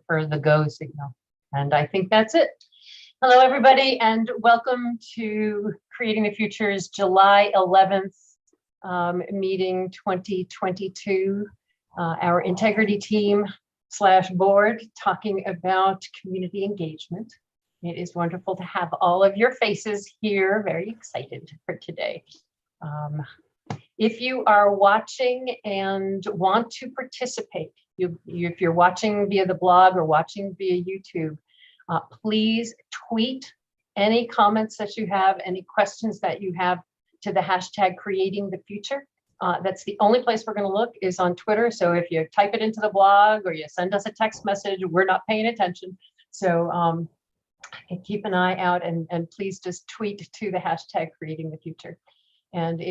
for the go signal. And I think that's it. Hello, everybody, and welcome to Creating the Future's July 11th meeting 2022, our integrity team / board talking about community engagement. It is wonderful to have all of your faces here. Very excited for today. If you are watching and want to participate, if you're watching via the blog or watching via YouTube, please tweet any comments that you have, any questions that you have to the hashtag Creating the Future. That's the only place we're going to look is on Twitter. So if you type it into the blog or you send us a text message, we're not paying attention. So keep an eye out and please just tweet to the hashtag Creating the Future. And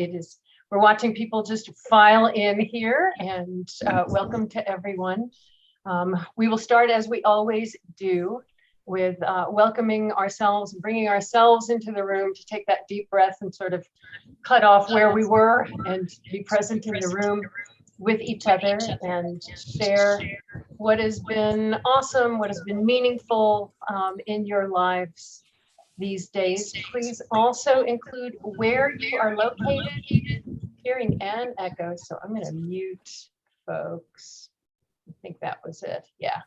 we're watching people just file in here, and welcome to everyone. We will start as we always do with welcoming ourselves, bringing ourselves into the room to take that deep breath and sort of cut off where we were and be present in the room with each other and share what has been awesome, what has been meaningful in your lives these days. Please also include where you are located. Hearing an echo, so I'm going to mute folks. I think that was it. Yeah.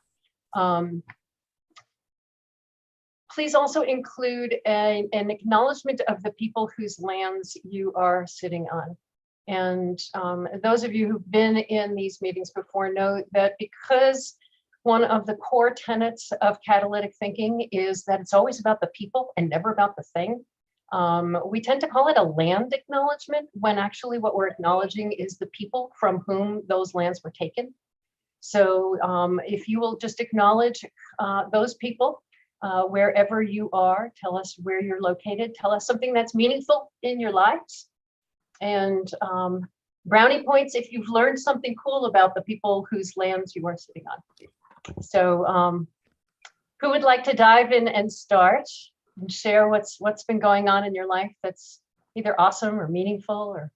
Please also include an acknowledgement of the people whose lands you are sitting on. And those of you who've been in these meetings before know that because one of the core tenets of catalytic thinking is that it's always about the people and never about the thing. We tend to call it a land acknowledgement when actually what we're acknowledging is the people from whom those lands were taken. So if you will just acknowledge those people wherever you are, tell us where you're located, tell us something that's meaningful in your lives. And brownie points if you've learned something cool about the people whose lands you are sitting on. So who would like to dive in and start and share what's been going on in your life that's either awesome or meaningful, or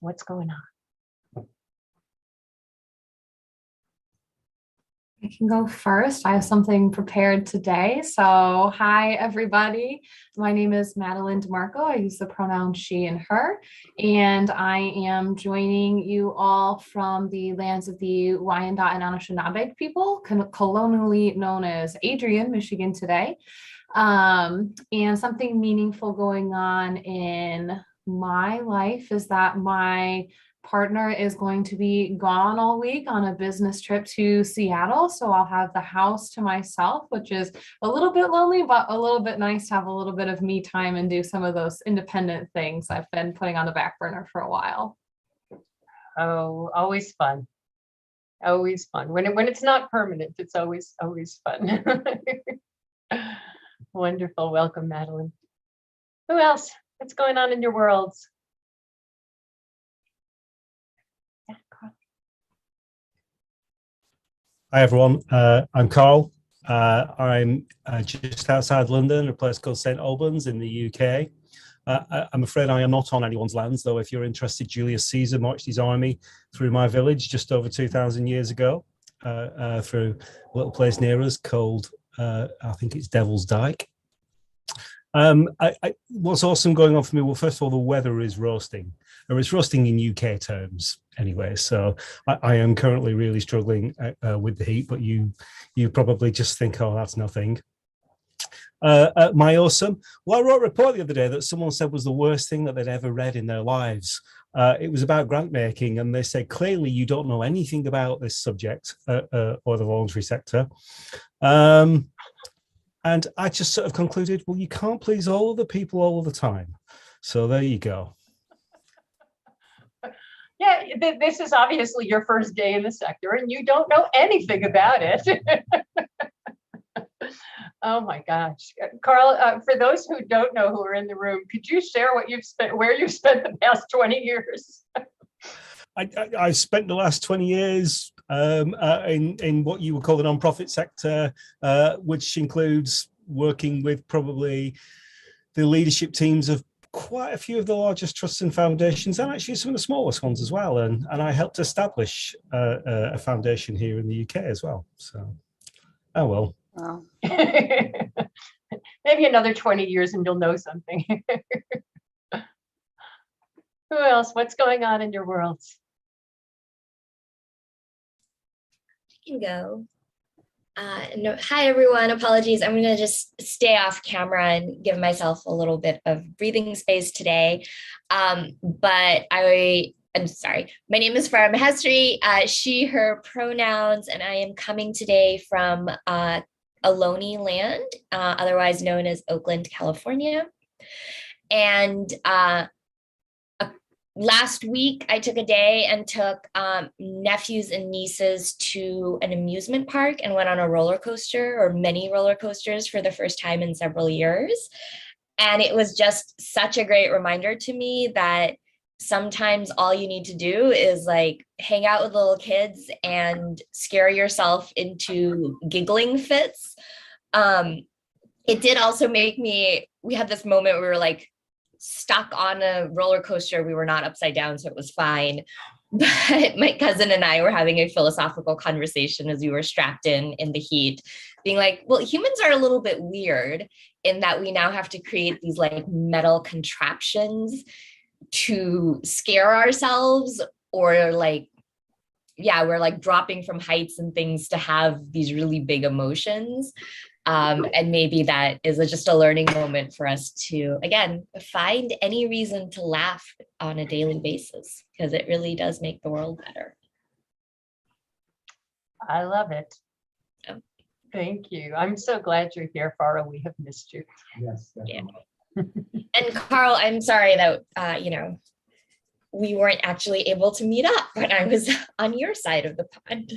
what's going on? I can go first. I have something prepared today. So hi, everybody. My name is Madeline DeMarco. I use the pronoun she and her, and I am joining you all from the lands of the Wyandot and Anishinaabe people, colonially known as Adrian, Michigan today. And something meaningful going on in my life is that my partner is going to be gone all week on a business trip to Seattle. So I'll have the house to myself, which is a little bit lonely, but a little bit nice to have a little bit of me time and do some of those independent things I've been putting on the back burner for a while. Oh, always fun. Always fun. When it's not permanent, it's always fun. Wonderful. Welcome, Madeline. Who else? What's going on in your worlds? Hi everyone, I'm Carl. I'm just outside London, a place called St Albans in the UK. I'm afraid I am not on anyone's lands, though if you're interested, Julius Caesar marched his army through my village just over 2,000 years ago, through a little place near us called, I think it's Devil's Dyke. What's awesome going on for me, well, first of all, the weather is roasting, or it's roasting in UK terms anyway, so I am currently really struggling with the heat, but you probably just think, oh, that's nothing. My awesome, well, I wrote a report the other day that someone said was the worst thing that they'd ever read in their lives. It was about grant making, and they said, clearly you don't know anything about this subject or the voluntary sector. And I just sort of concluded, well, you can't please all of the people all of the time. So there you go. Yeah, this is obviously your first day in the sector and you don't know anything about it. Oh my gosh. Carl, for those who don't know who are in the room, could you share what you've spent, where you've spent the past 20 years? I've spent the last 20 years in what you would call the nonprofit sector, which includes working with probably the leadership teams of quite a few of the largest trusts and foundations, and actually some of the smallest ones as well. And I helped establish a foundation here in the UK as well. So, oh well. Wow. Maybe another 20 years and you'll know something. Who else? What's going on in your world? Can go. No, hi everyone, apologies. I'm gonna just stay off camera and give myself a little bit of breathing space today. But I'm sorry, my name is Farah Mahestri, she, her pronouns, and I am coming today from Ohlone land, otherwise known as Oakland, California. And last week, I took a day and took nephews and nieces to an amusement park and went on a roller coaster or many roller coasters for the first time in several years. And it was just such a great reminder to me that sometimes all you need to do is like hang out with little kids and scare yourself into giggling fits. It did also make me, we had this moment where we were like, stuck on a roller coaster. We were not upside down, so it was fine. But my cousin and I were having a philosophical conversation as we were strapped in the heat, being like, well, humans are a little bit weird in that we now have to create these like metal contraptions to scare ourselves, or like, yeah, we're like dropping from heights and things to have these really big emotions. And maybe that is just a learning moment for us to, again, find any reason to laugh on a daily basis, because it really does make the world better. I love it. Oh. Thank you. I'm so glad you're here, Farah. We have missed you. Yes. Yeah. And Carl, I'm sorry that, we weren't actually able to meet up when I was on your side of the pond.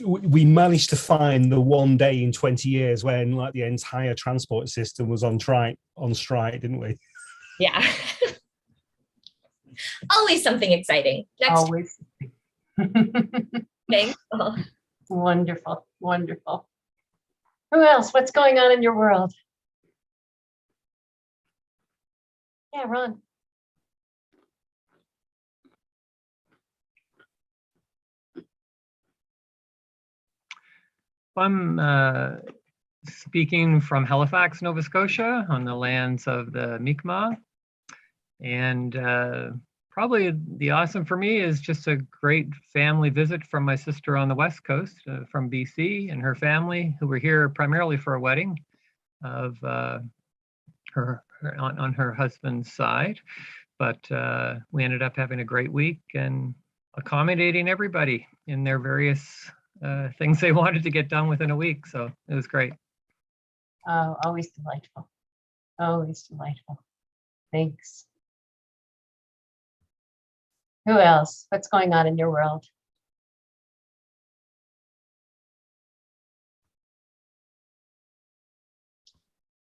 We managed to find the one day in 20 years when like the entire transport system was on strike, didn't we? Yeah. Always something exciting. Next. Always. Thanks. Wonderful, wonderful. Who else? What's going on in your world? Yeah, Ron. I'm speaking from Halifax, Nova Scotia, on the lands of the Mi'kmaq. And probably the awesome for me is just a great family visit from my sister on the West Coast, from BC, and her family, who were here primarily for a wedding of her on her husband's side. But we ended up having a great week and accommodating everybody in their various things they wanted to get done within a week. So it was great. Oh, always delightful. Always delightful. Thanks. Who else? What's going on in your world?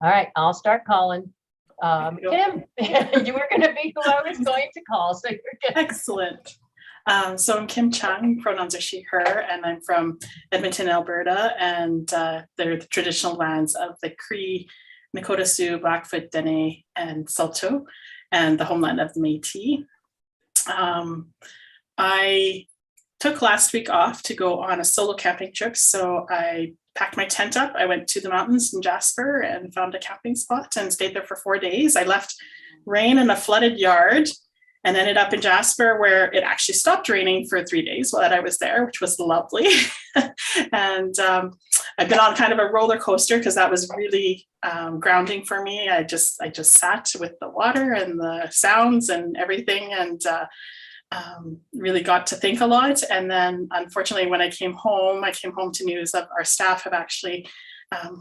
All right, I'll start calling. Kim, you were going to be who I was going to call, so you're good. Excellent. So I'm Kim Chung, pronouns are she, her, and I'm from Edmonton, Alberta, and they're the traditional lands of the Cree, Nakota Sioux, Blackfoot, Dene, and Saulteaux, and the homeland of the Métis. I took last week off to go on a solo camping trip, so I packed my tent up. I went to the mountains in Jasper and found a camping spot and stayed there for 4 days. I left rain in a flooded yard and ended up in Jasper, where it actually stopped raining for 3 days while I was there, which was lovely. And I've been on kind of a roller coaster because that was really grounding for me. I just sat with the water and the sounds and everything, and really got to think a lot. And then unfortunately, when I came home to news of our staff have actually,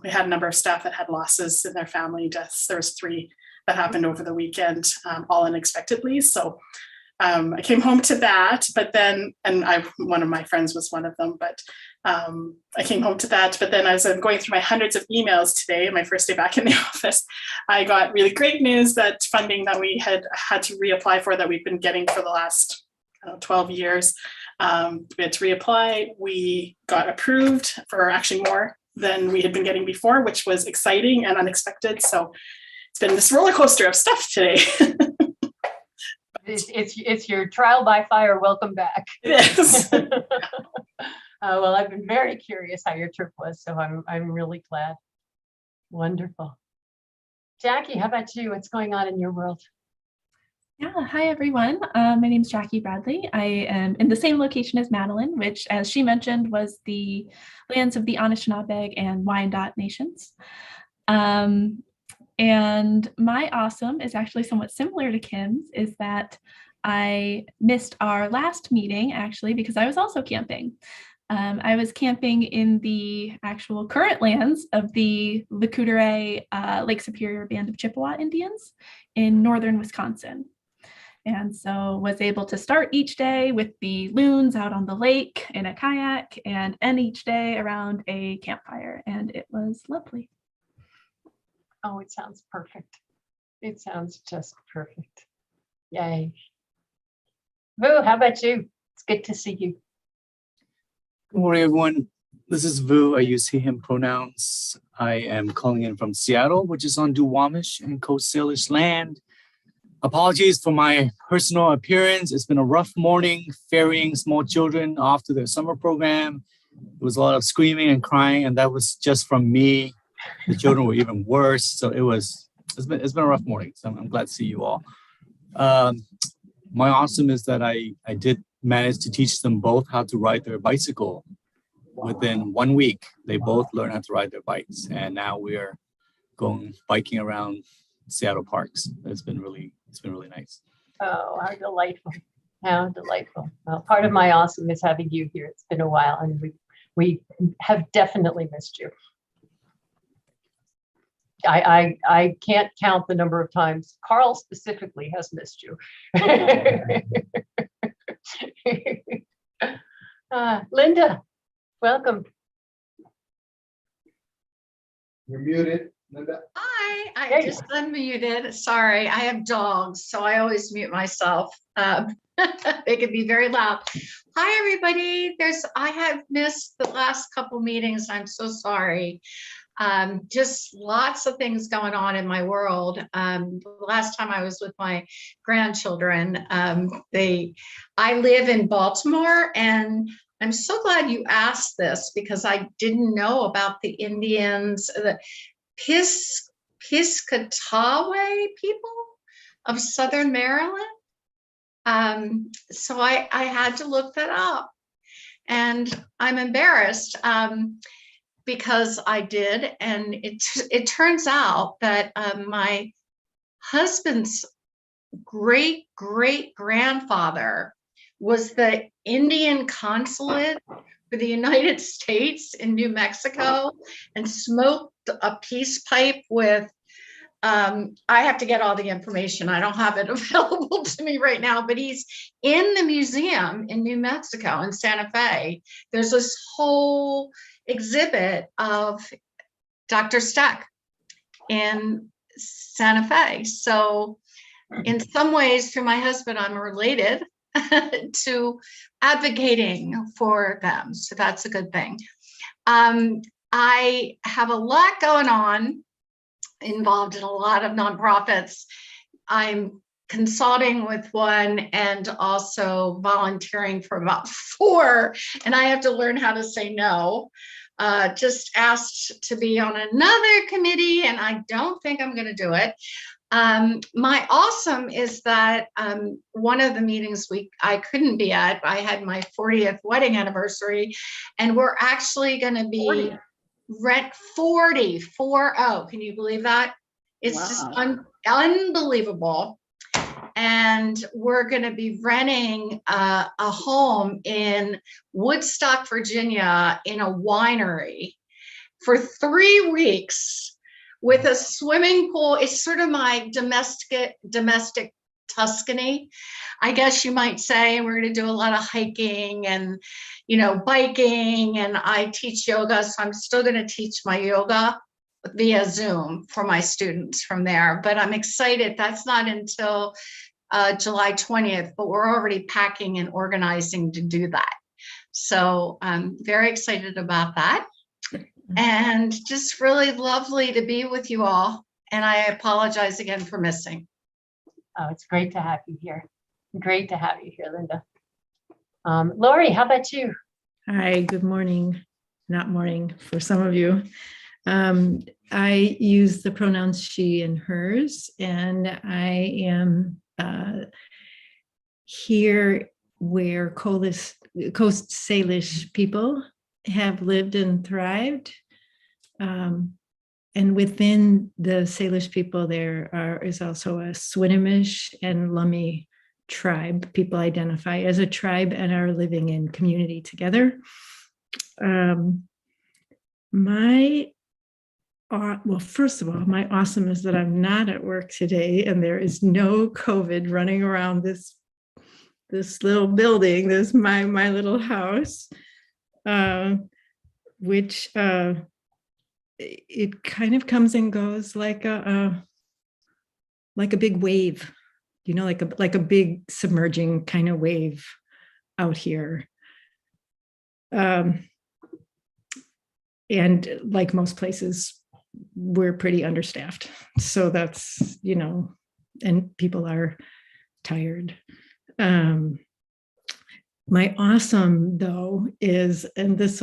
we had a number of staff that had losses in their family deaths. There was 3 that happened over the weekend, all unexpectedly. So I came home to that, but then, and one of my friends was one of them, but I came home to that. But then as I'm going through my hundreds of emails today, my first day back in the office, I got really great news that funding that we had to reapply for, that we've been getting for the last 12 years, we had to reapply. We got approved for actually more than we had been getting before, which was exciting and unexpected. So it's been this roller coaster of stuff today. It's your trial by fire. Welcome back. Yes. Well, I've been very curious how your trip was, so I'm really glad. Wonderful. Jackie, how about you? What's going on in your world? Yeah, hi everyone. My name is Jackie Bradley. I am in the same location as Madeline, which, as she mentioned, was the lands of the Anishinaabe and Wyandot nations. And my awesome is actually somewhat similar to Kim's, is that I missed our last meeting actually because I was also camping. I was camping in the actual current lands of the Lecoutere Lake Superior Band of Chippewa Indians in northern Wisconsin. And so was able to start each day with the loons out on the lake in a kayak and end each day around a campfire. And it was lovely. Oh, it sounds perfect. It sounds just perfect. Yay. Vu, how about you? It's good to see you. Good morning, everyone. This is Vu. I use he, him pronouns. I am calling in from Seattle, which is on Duwamish and Coast Salish land. Apologies for my personal appearance. It's been a rough morning ferrying small children off to their summer program. There was a lot of screaming and crying, and that was just from me. The children were even worse. So it's been a rough morning. So I'm glad to see you all. My awesome is that I did manage to teach them both how to ride their bicycle. Within 1 week, they both learned how to ride their bikes. And now we are going biking around Seattle parks. It's been really nice. Oh, how delightful. How delightful. Well, part of my awesome is having you here. It's been a while and we have definitely missed you. I can't count the number of times Carl specifically has missed you. Linda, welcome. You're muted, Linda. Hi, There I you just unmuted. Sorry, I have dogs, so I always mute myself. They can be very loud. Hi, everybody. I have missed the last couple meetings. I'm so sorry. Just lots of things going on in my world. The last time I was with my grandchildren, I live in Baltimore, and I'm so glad you asked this because I didn't know about the Indians, the Piscataway people of Southern Maryland. So I had to look that up, and I'm embarrassed. Because I did, and it turns out that my husband's great grandfather was the Indian consulate for the United States in New Mexico and smoked a peace pipe with. I have to get all the information. I don't have it available to me right now, but he's in the museum in New Mexico in Santa Fe. There's this whole exhibit of Dr. Steck in Santa Fe. So in some ways, through my husband, I'm related to advocating for them. So that's a good thing. I have a lot going on, involved in a lot of nonprofits. I'm consulting with one and also volunteering for about 4, and I have to learn how to say no. Just asked to be on another committee, and I don't think I'm going to do it. My awesome is that one of the meetings I couldn't be at, I had my 40th wedding anniversary, and we're actually going to be 40. Can you believe that? It's just unbelievable. And we're going to be renting a home in Woodstock, Virginia, in a winery for 3 weeks with a swimming pool. It's sort of my domestic Tuscany, I guess you might say. And we're going to do a lot of hiking and, biking. And I teach yoga, so I'm still going to teach my yoga via Zoom for my students from there. But I'm excited. That's not until July 20th, but we're already packing and organizing to do that. So I'm very excited about that. And just really lovely to be with you all. And I apologize again for missing. Oh, it's great to have you here. Great to have you here, Linda. Lori, how about you? Hi, good morning. Not morning for some of you. I use the pronouns she and hers, and I am here where Coast Salish people have lived and thrived. And within the Salish people, there is also a Swinomish and Lummi tribe. People identify as a tribe and are living in community together. Well, first of all, my awesome is that I'm not at work today and there is no COVID running around this little building, my little house, which it kind of comes and goes like a big wave, like a big submerging kind of wave out here. And like most places, we're pretty understaffed. So that's, and people are tired. My awesome though is, and it's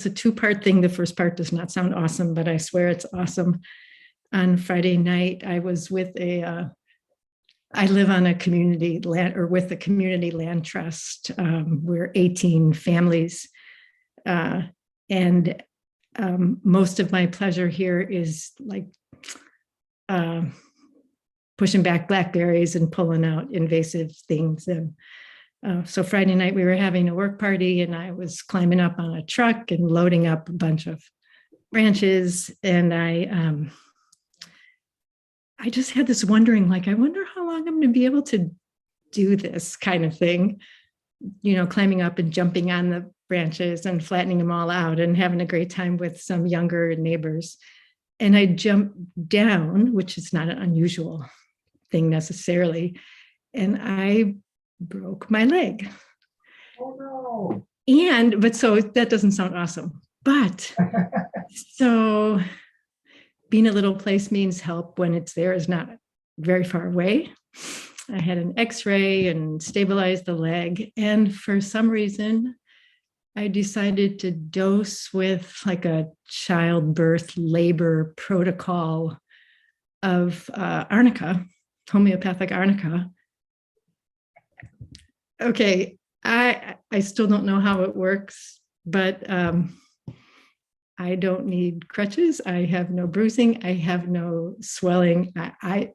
a two-part thing. The first part does not sound awesome, but I swear it's awesome. On Friday night, I was with I live on a community land, or with the community land trust. We're 18 families. And most of my pleasure here is like pushing back blackberries and pulling out invasive things. And so Friday night we were having a work party and I was climbing up on a truck and loading up a bunch of branches. And I just had this wondering, like, I wonder how long I'm going to be able to do this kind of thing, climbing up and jumping on the branches and flattening them all out and having a great time with some younger neighbors. And I jumped down, which is not an unusual thing necessarily, and I broke my leg. Oh no. But so that doesn't sound awesome, but so being a little place means help when it's there is not very far away. I had an x-ray and stabilized the leg, and for some reason I decided to dose with like a childbirth labor protocol of arnica, homeopathic arnica. Okay, I still don't know how it works, but I don't need crutches. I have no bruising. I have no swelling. I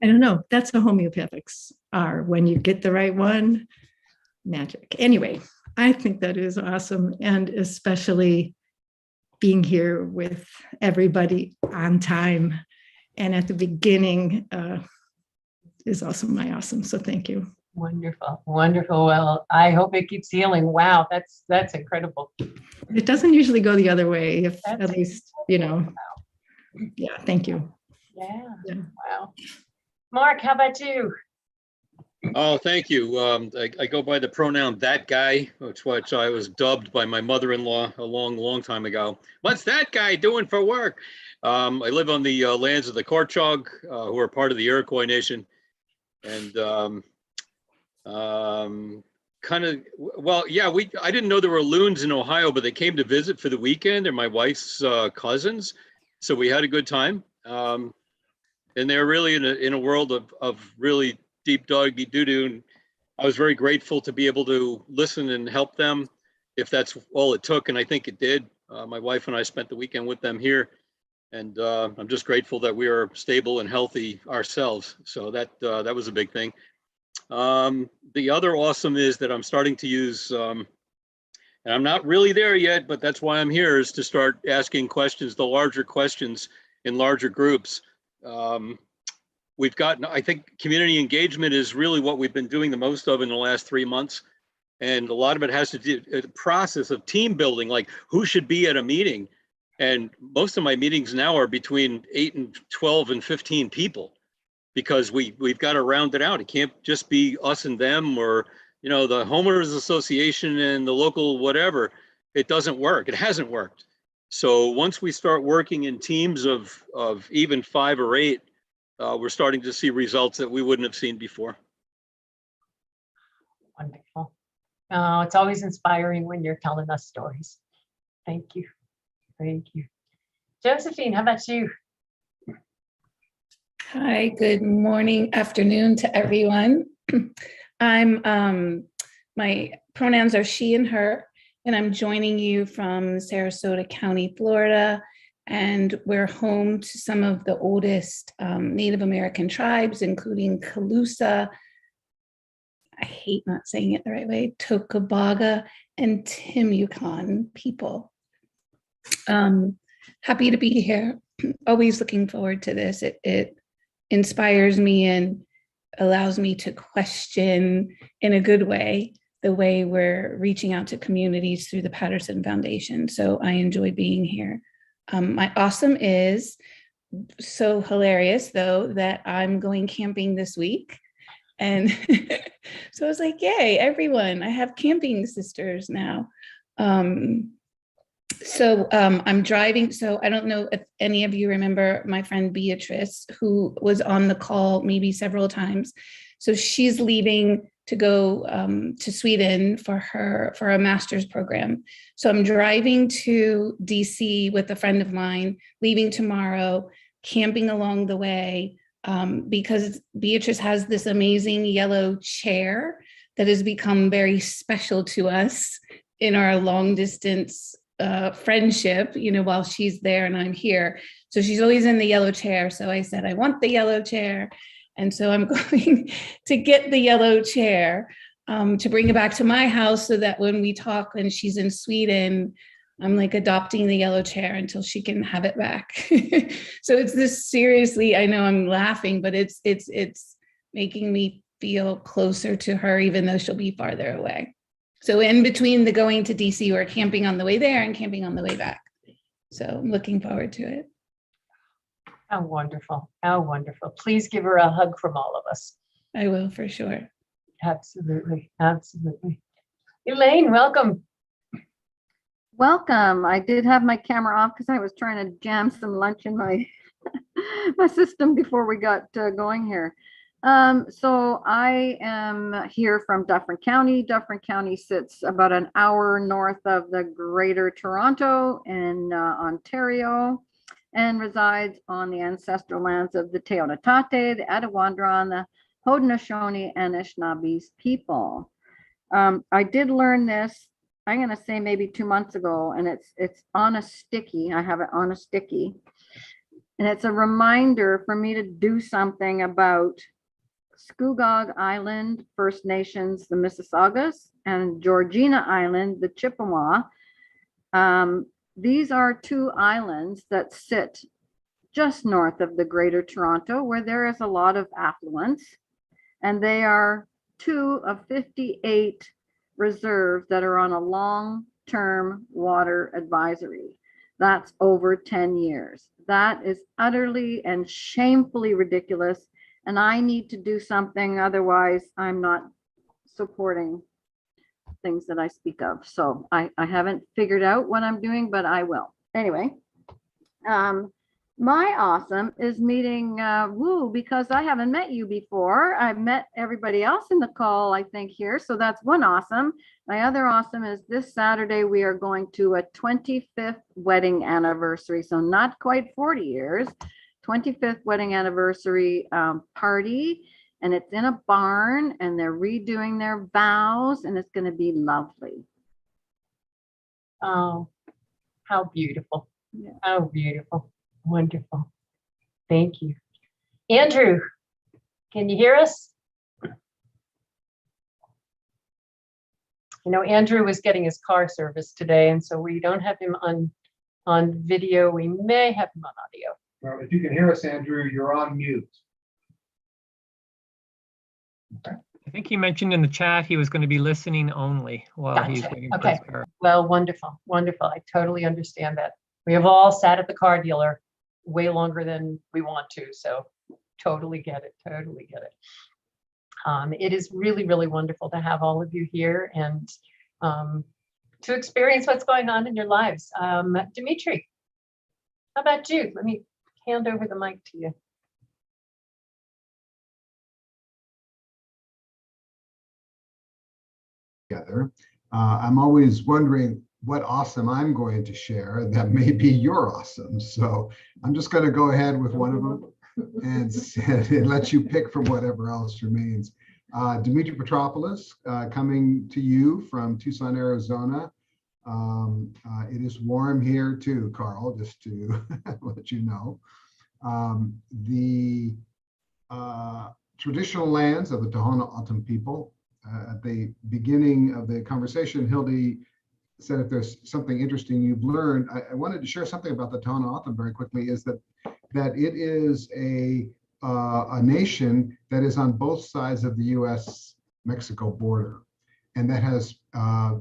don't know. That's what homeopathics are. When you get the right one, magic. Anyway, I think that is awesome. And especially being here with everybody on time and at the beginning is also my awesome. So thank you. Wonderful, wonderful. Well, I hope it keeps healing. Wow, that's incredible. It doesn't usually go the other way, if That's at least, Wow. Yeah, thank you. Yeah. Yeah. Wow. Mark, how about you? Oh, thank you. I go by the pronoun that guy, which I was dubbed by my mother-in-law a long time ago. What's that guy doing for work? I live on the lands of the Korchog, who are part of the Iroquois Nation. And I didn't know there were loons in Ohio, but they came to visit for the weekend. They're my wife's cousins. So we had a good time. And they're really in a world of really deep doggy doo-doo, and I was very grateful to be able to listen and help them if that's all it took, and I think it did. My wife and I spent the weekend with them here, and I'm just grateful that we are stable and healthy ourselves. So that was a big thing. The other awesome is that I'm starting to use, and I'm not really there yet, but that's why I'm here, is to start asking questions, the larger questions in larger groups. We've gotten, I think community engagement is really what we've been doing the most of in the last 3 months. And a lot of it has to do with the process of team building, like who should be at a meeting. And most of my meetings now are between 8 and 12 and 15 people, because we've got to round it out. It can't just be us and them, or, the homeowners association and the local whatever. It doesn't work. It hasn't worked. So once we start working in teams of even 5 or 8, we're starting to see results that we wouldn't have seen before. Wonderful. Oh, it's always inspiring when you're telling us stories. Thank you. Thank you. Josephine, how about you? Hi, good morning, afternoon to everyone. My pronouns are she and her, and I'm joining you from Sarasota County, Florida. And we're home to some of the oldest Native American tribes, including Calusa, I hate not saying it the right way, Tocobaga and Timucua people. Happy to be here. Always looking forward to this. It inspires me and allows me to question in a good way the way we're reaching out to communities through the Patterson Foundation. So I enjoy being here. My awesome is so hilarious though that I'm going camping this week. And so I was like, yay, everyone, I have camping sisters now. I'm driving. So I don't know if any of you remember my friend Beatrice, who was on the call maybe several times. So she's leaving to go to Sweden for a master's program. So I'm driving to DC with a friend of mine, leaving tomorrow, camping along the way, because Beatrice has this amazing yellow chair that has become very special to us in our long distance friendship, while she's there and I'm here. So she's always in the yellow chair. So I said, I want the yellow chair. And so I'm going to get the yellow chair to bring it back to my house so that when we talk and she's in Sweden, I'm like adopting the yellow chair until she can have it back. So it's this, seriously, I know I'm laughing, but it's making me feel closer to her, even though she'll be farther away. So in between the going to DC, we're camping on the way there and camping on the way back. So I'm looking forward to it. How wonderful. How wonderful. Please give her a hug from all of us. I will, for sure. Absolutely. Absolutely. Elaine, welcome. Welcome. I did have my camera off because I was trying to jam some lunch in my my system before we got going here. So I am here from Dufferin County. Dufferin County sits about an hour north of the Greater Toronto in Ontario, and resides on the ancestral lands of the Teonatate, the Adewandron, the Haudenosaunee, and Anishinaabes people. I did learn this, I'm going to say maybe 2 months ago, and it's on a sticky. I have it on a sticky. And it's a reminder for me to do something about Scugog Island, First Nations, the Mississaugas, and Georgina Island, the Chippewa. These are 2 islands that sit just north of the Greater Toronto, where there is a lot of affluence. And they are 2 of 58 reserves that are on a long-term water advisory. That's over 10 years. That is utterly and shamefully ridiculous. And I need to do something, otherwise I'm not supporting things that I speak of. So I haven't figured out what I'm doing, but I will. Anyway, my awesome is meeting Woo, because I haven't met you before. I've met everybody else in the call, I think, here. So that's one awesome. My other awesome is this Saturday, we are going to a 25th wedding anniversary. So not quite 40 years, 25th wedding anniversary party. And it's in a barn and they're redoing their vows and it's going to be lovely. Oh, how beautiful. Yeah. How beautiful. Wonderful. Thank you. Andrew, can you hear us? Andrew was getting his car serviced today, and so we don't have him on video. We may have him on audio. Well, if you can hear us, Andrew, you're on mute. I think he mentioned in the chat he was going to be listening only while he's Gotcha. waiting for Okay. his car. Well, wonderful. Wonderful. I totally understand that. We have all sat at the car dealer way longer than we want to, so totally get it. Totally get it. It is really, really wonderful to have all of you here, and to experience what's going on in your lives. Dimitri, how about you? Let me hand over the mic to you. Together. I'm always wondering what awesome I'm going to share that may be your awesome. So I'm just going to go ahead with one of them and let you pick from whatever else remains. Dimitri Petropoulos, coming to you from Tucson, Arizona. It is warm here too, Carl, just to let you know. The traditional lands of the Tohono O'odham people. At the beginning of the conversation, Hildy said if there's something interesting you've learned. I wanted to share something about the Tohono O'odham very quickly, is that it is a nation that is on both sides of the US-Mexico border. And that has,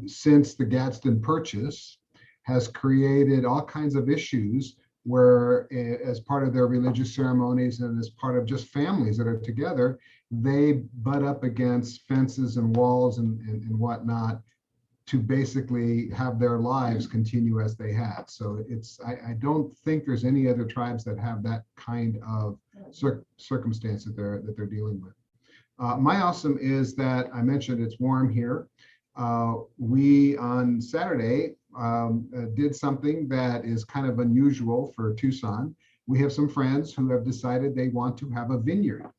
since the Gadsden Purchase, has created all kinds of issues where, as part of their religious ceremonies and as part of just families that are together, they butt up against fences and walls and whatnot to basically have their lives continue as they have. So I don't think there's any other tribes that have that kind of circumstance that they're dealing with. My awesome is that I mentioned it's warm here. We on Saturday did something that is kind of unusual for Tucson. We have some friends who have decided they want to have a vineyard,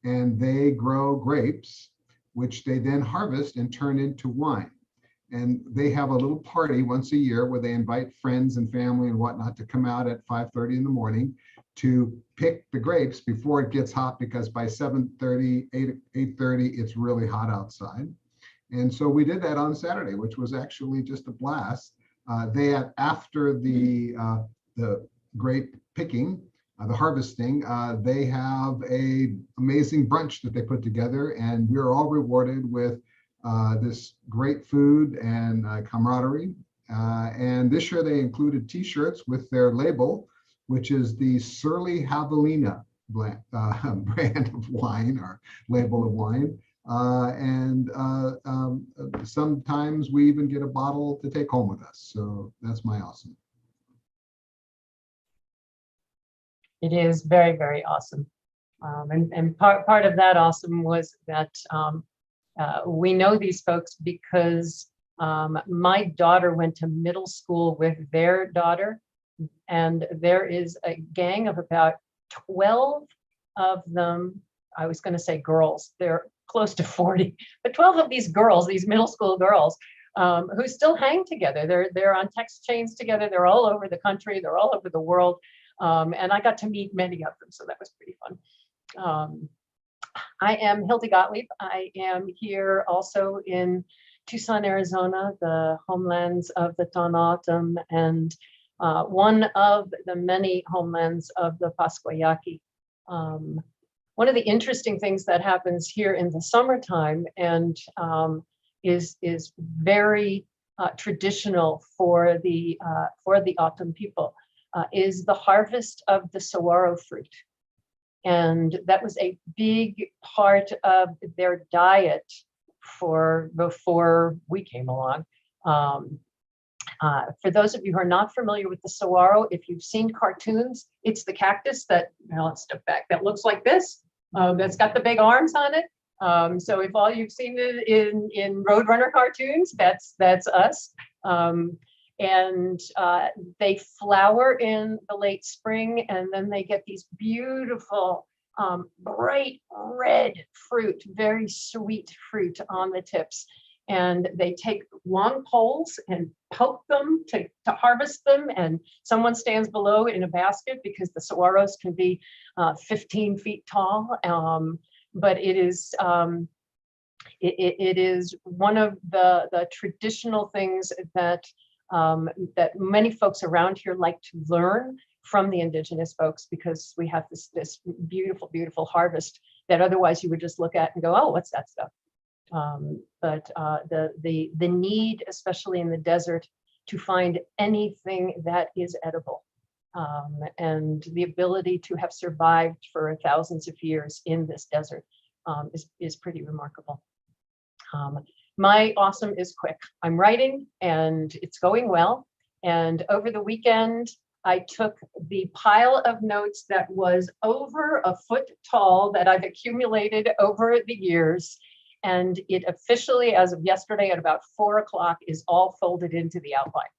and they grow grapes, which they then harvest and turn into wine. And they have a little party once a year where they invite friends and family and whatnot to come out at 5:30 in the morning to pick the grapes before it gets hot, because by 7:30, 8:30, it's really hot outside. And so we did that on Saturday, which was actually just a blast. After the grape picking, the harvesting, they have a amazing brunch that they put together, and we were all rewarded with this great food and camaraderie. And this year they included T-shirts with their label, which is the Surly Javelina brand of wine, or label of wine. Sometimes we even get a bottle to take home with us. So that's my awesome. It is very, very awesome. And part of that awesome was that we know these folks because my daughter went to middle school with their daughter, and there is a gang of about 12 of them. I was going to say girls. They're close to 40, but 12 of these girls, these middle school girls, who still hang together. They're on text chains together. They're all over the country. They're all over the world. And I got to meet many of them, so that was pretty fun. I am Hildy Gottlieb. I am here also in Tucson, Arizona, the homelands of the Tohono O'odham, and one of the many homelands of the Pasquayaqui. One of the interesting things that happens here in the summertime and is very traditional for the O'odham people is the harvest of the saguaro fruit. And that was a big part of their diet before we came along. For those of you who are not familiar with the saguaro, if you've seen cartoons, it's the cactus that, let's step back, that looks like this, that's got the big arms on it. So if all you've seen it in Roadrunner cartoons, that's us. And they flower in the late spring, and then they get these beautiful, bright red fruit, very sweet fruit on the tips. And they take long poles and poke them to harvest them. And someone stands below in a basket, because the saguaros can be 15 feet tall. But it is one of the traditional things that many folks around here like to learn from the indigenous folks, because we have this beautiful, beautiful harvest that otherwise you would just look at and go, oh, what's that stuff? But the need, especially in the desert, to find anything that is edible, and the ability to have survived for thousands of years in this desert is pretty remarkable. My awesome is quick. I'm writing and it's going well. And over the weekend, I took the pile of notes that was over a foot tall that I've accumulated over the years. And it officially, as of yesterday at about 4 o'clock, is all folded into the outline.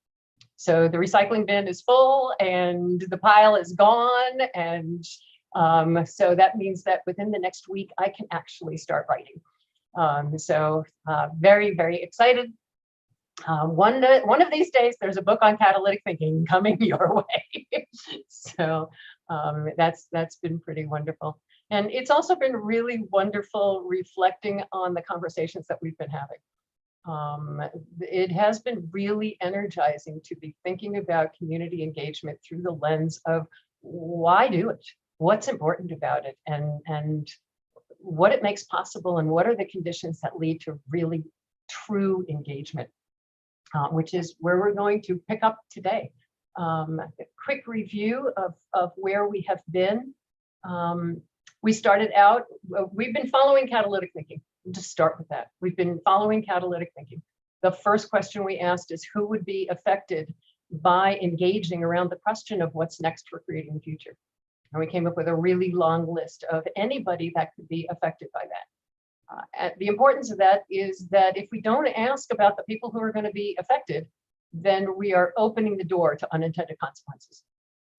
So the recycling bin is full and the pile is gone. And so that means that within the next week, I can actually start writing. Very, very excited. One of these days, there's a book on catalytic thinking coming your way. So that's been pretty wonderful. And it's also been really wonderful reflecting on the conversations that we've been having. It has been really energizing to be thinking about community engagement through the lens of why do it? What's important about it? And what it makes possible, and what are the conditions that lead to really true engagement, which is where we're going to pick up today. A quick review of where we have been. We started out, we've been following catalytic thinking. Just start with that. We've been following catalytic thinking. The first question we asked is who would be affected by engaging around the question of what's next for creating the future. And we came up with a really long list of anybody that could be affected by that. The importance of that is that if we don't ask about the people who are going to be affected, then we are opening the door to unintended consequences.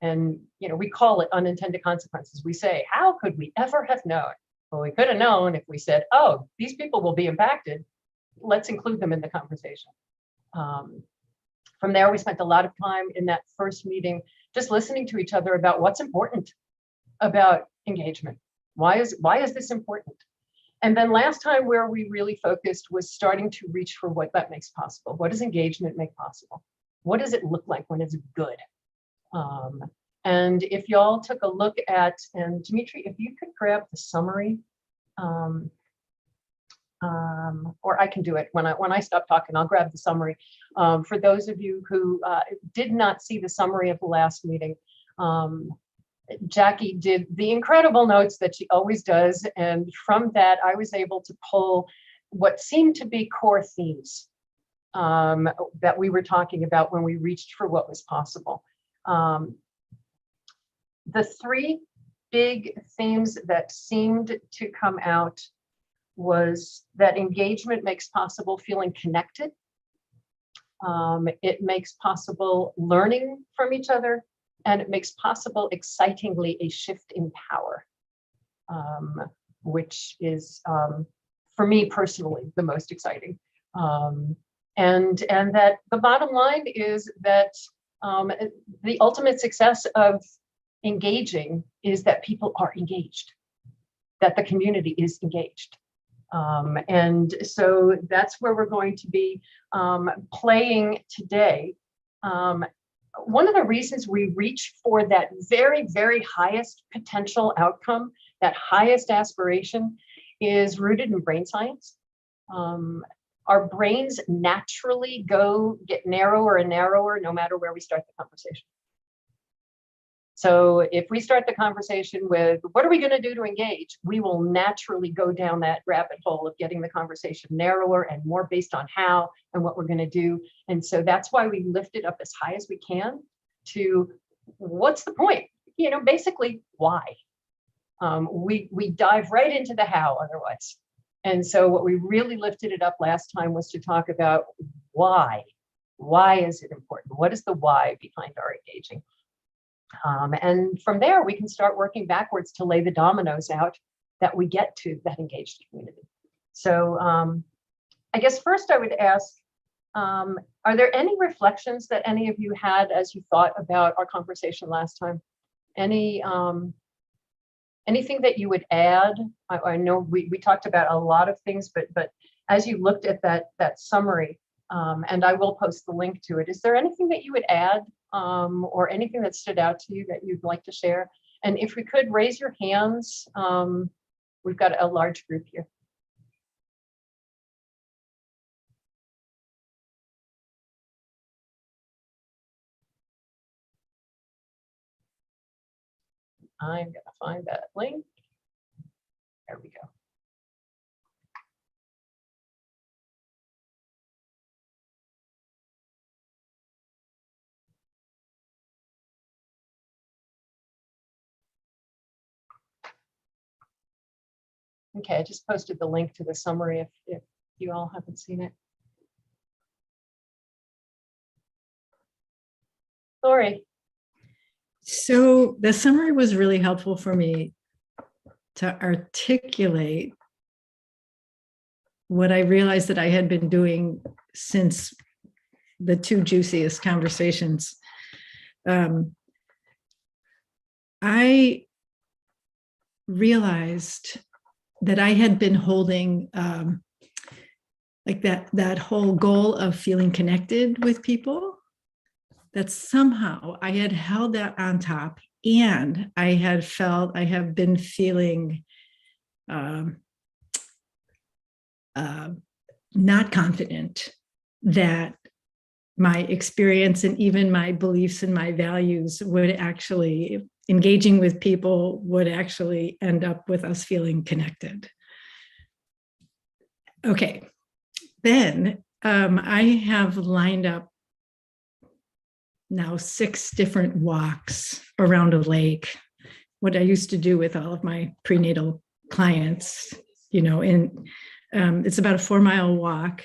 And we call it unintended consequences. We say, how could we ever have known? Well, we could have known if we said, oh, these people will be impacted. Let's include them in the conversation. From there, we spent a lot of time in that first meeting just listening to each other about what's important about engagement. Why is this important? And then last time where we really focused was starting to reach for what that makes possible. What does engagement make possible? What does it look like when it's good? And if y'all took a look at, and Dimitri, if you could grab the summary, or I can do it when I stop talking, I'll grab the summary. For those of you who did not see the summary of the last meeting, Jackie did the incredible notes that she always does. And from that, I was able to pull what seemed to be core themes that we were talking about when we reached for what was possible. The three big themes that seemed to come out was that engagement makes possible feeling connected. It makes possible learning from each other, and it makes possible, excitingly, a shift in power, which is, for me personally, the most exciting. And that the bottom line is that the ultimate success of engaging is that people are engaged, that the community is engaged. And so that's where we're going to be playing today. One of the reasons we reach for that very, very highest potential outcome, that highest aspiration, is rooted in brain science. Our brains naturally get narrower and narrower no matter where we start the conversation. So if we start the conversation with, what are we going to do to engage? We will naturally go down that rabbit hole of getting the conversation narrower and more based on how and what we're going to do. And so that's why we lift it up as high as we can to what's the point? Basically, why? We dive right into the how otherwise. And so what we really lifted it up last time was to talk about why. Why is it important? What is the why behind our engaging? And from there, we can start working backwards to lay the dominoes out that we get to that engaged community. So I guess first I would ask, are there any reflections that any of you had as you thought about our conversation last time? Anything that you would add? I know we talked about a lot of things, but as you looked at that summary, and I will post the link to it, is there anything that you would add or anything that stood out to you that you'd like to share? And if we could raise your hands, we've got a large group here. I'm gonna find that link. There we go. Okay, I just posted the link to the summary if you all haven't seen it. Lori. So the summary was really helpful for me to articulate what I realized that I had been doing since the two juiciest conversations. I realized that I had been holding like that whole goal of feeling connected with people, that somehow I had held that on top, and I have been feeling not confident that my experience and even my beliefs and my values would actually, engaging with people would actually end up with us feeling connected. Okay, then I have lined up now 6 different walks around a lake, what I used to do with all of my prenatal clients, and it's about a 4-mile walk.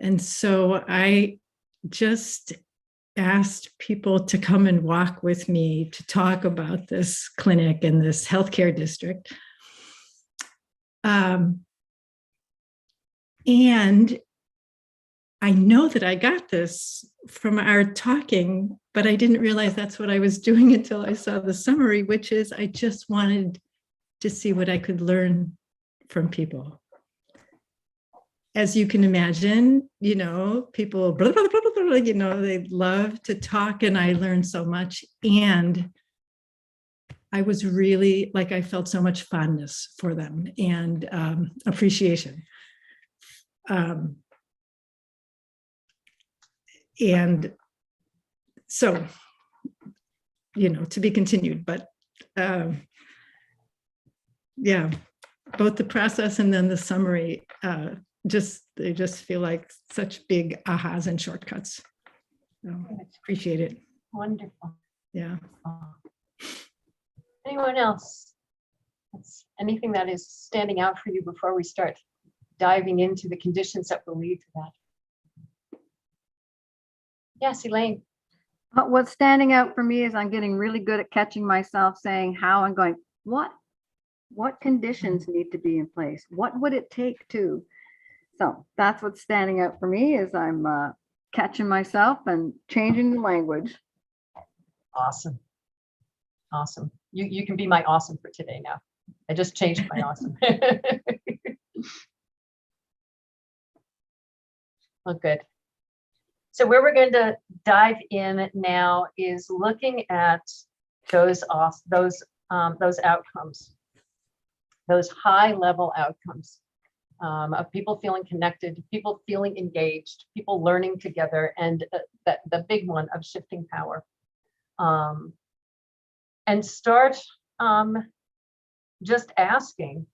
And so I just asked people to come and walk with me to talk about this clinic and this healthcare district. And I know that I got this from our talking, but I didn't realize that's what I was doing until I saw the summary, which is I just wanted to see what I could learn from people. As you can imagine, people, blah, blah, blah, blah, blah, they love to talk, and I learned so much. And I was really, I felt so much fondness for them and appreciation. And so, to be continued, but yeah, both the process and then the summary, they just feel like such big ahas and shortcuts. So, appreciate it. Wonderful. Yeah. Anyone else? Anything that is standing out for you before we start diving into the conditions that will lead to that? Yes, Elaine. What's standing out for me is I'm getting really good at catching myself saying how I'm going, what conditions need to be in place? What would it take to? So that's what's standing out for me is I'm catching myself and changing the language. Awesome. Awesome. You can be my awesome for today now. I just changed my awesome. Well, good. So where we're going to dive in now is looking at those outcomes, those high-level outcomes of people feeling connected, people feeling engaged, people learning together, and the big one of shifting power. And start just asking,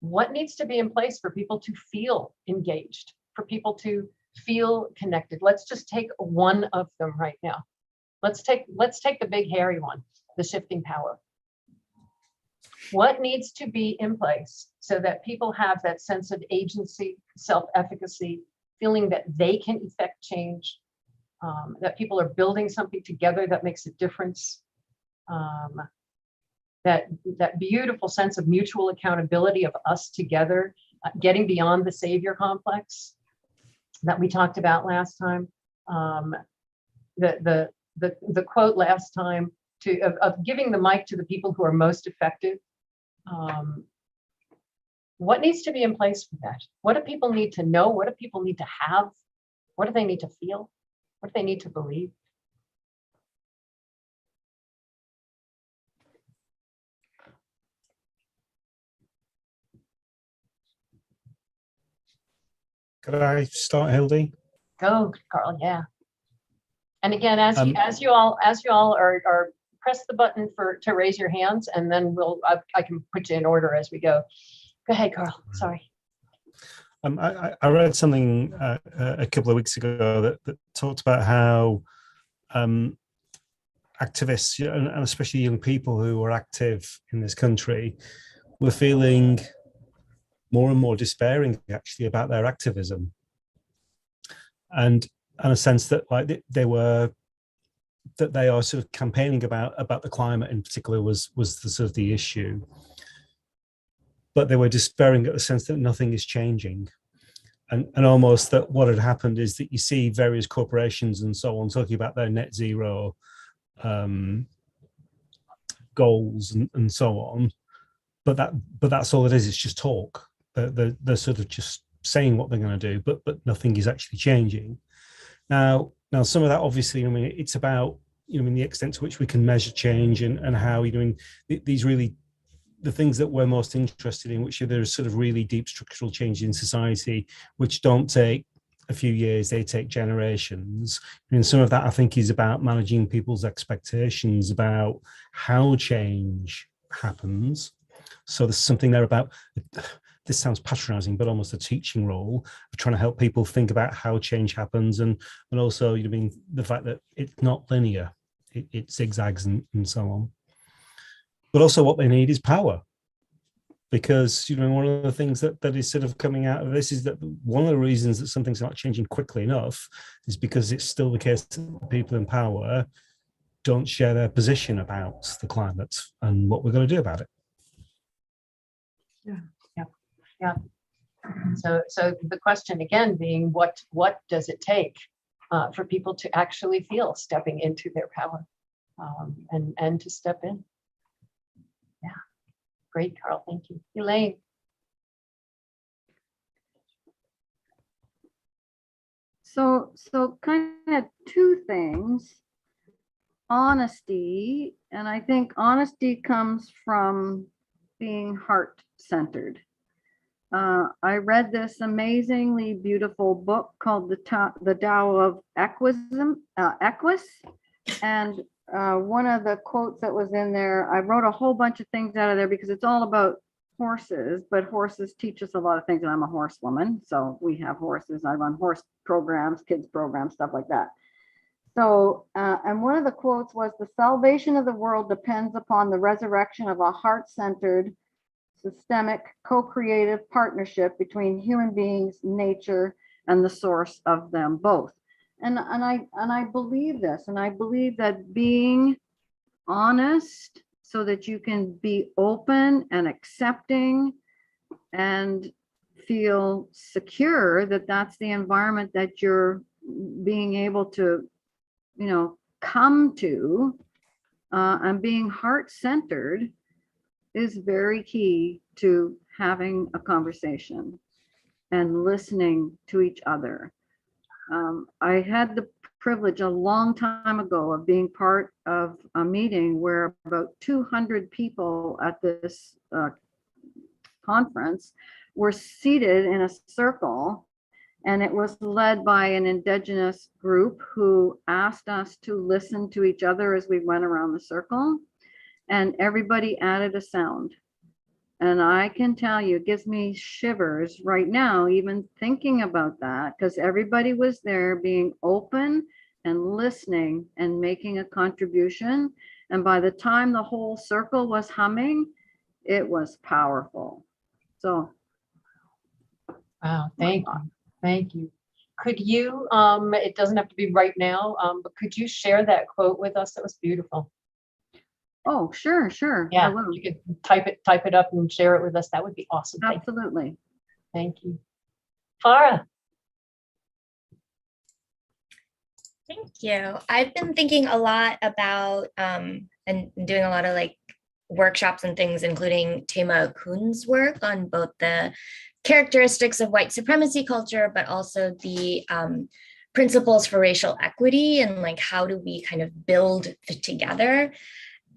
what needs to be in place for people to feel engaged, for people to feel connected? Let's just take one of them right now. Let's take the big hairy one, the shifting power. What needs to be in place so that people have that sense of agency, self-efficacy, feeling that they can effect change, that people are building something together that makes a difference, that beautiful sense of mutual accountability of us together, getting beyond the savior complex that we talked about last time. The quote last time of giving the mic to the people who are most effective. What needs to be in place for that? What do people need to know? What do people need to have? What do they need to feel? What do they need to believe? Could I start, Hildy? Go, Carl. Yeah. And again, as you all are press the button to raise your hands, and then I can put you in order as we go. Go ahead, Carl. Sorry. I read something a couple of weeks ago that talked about how activists, and especially young people who are active in this country, were feeling more and more despairing actually about their activism, and a sense that like they are sort of campaigning about the climate in particular was the sort of the issue, but they were despairing at the sense that nothing is changing. And almost that what had happened is that you see various corporations and so on talking about their net zero goals and so on, but that's all it is. It's just talk. They're sort of just saying what they're going to do, but nothing is actually changing. Now some of that obviously, I mean, it's about, you know, the extent to which we can measure change and how, you know, these really the things that we're most interested in, which are there's sort of really deep structural change in society, which don't take a few years, they take generations. And some of that I think is about managing people's expectations about how change happens. So there's something there about, this sounds patronizing, but almost a teaching role of trying to help people think about how change happens, and also, you know, I mean, the fact that it's not linear, it zigzags and so on. But also what they need is power, because, you know, one of the things that is sort of coming out of this is that one of the reasons that something's not changing quickly enough is because it's still the case that people in power don't share their position about the climate and what we're going to do about it. Yeah. So the question again being, what does it take for people to actually feel stepping into their power and to step in? Yeah, great, Carl. Thank you, Elaine. So kind of two things. Honesty, and I think honesty comes from being heart-centered. I read this amazingly beautiful book called The Tao of Equus, and one of the quotes that was in there, I wrote a whole bunch of things out of there because it's all about horses, but horses teach us a lot of things, and I'm a horsewoman, so we have horses. I run horse programs, kids programs, stuff like that. So, and one of the quotes was, "The salvation of the world depends upon the resurrection of a heart-centered, systemic, co-creative partnership between human beings, nature, and the source of them both." And I believe this, and I believe that being honest so that you can be open and accepting and feel secure that that's the environment that you're being able to, you know, come to, and being heart-centered is very key to having a conversation and listening to each other. I had the privilege a long time ago of being part of a meeting where about 200 people at this conference were seated in a circle, and it was led by an Indigenous group who asked us to listen to each other as we went around the circle, and everybody added a sound. And I can tell you, it gives me shivers right now, even thinking about that, because everybody was there being open and listening and making a contribution. And by the time the whole circle was humming, it was powerful. So. Wow, thank you. Thank you. Could you, it doesn't have to be right now, but could you share that quote with us? That was beautiful. Oh, sure. Yeah, I will. you could type it up and share it with us. That would be awesome. Absolutely. Thank you. Farah. Thank you. I've been thinking a lot about and doing a lot of like workshops and things, including Tema Kuhn's work on both the characteristics of white supremacy culture, but also the principles for racial equity, and like how do we kind of build together.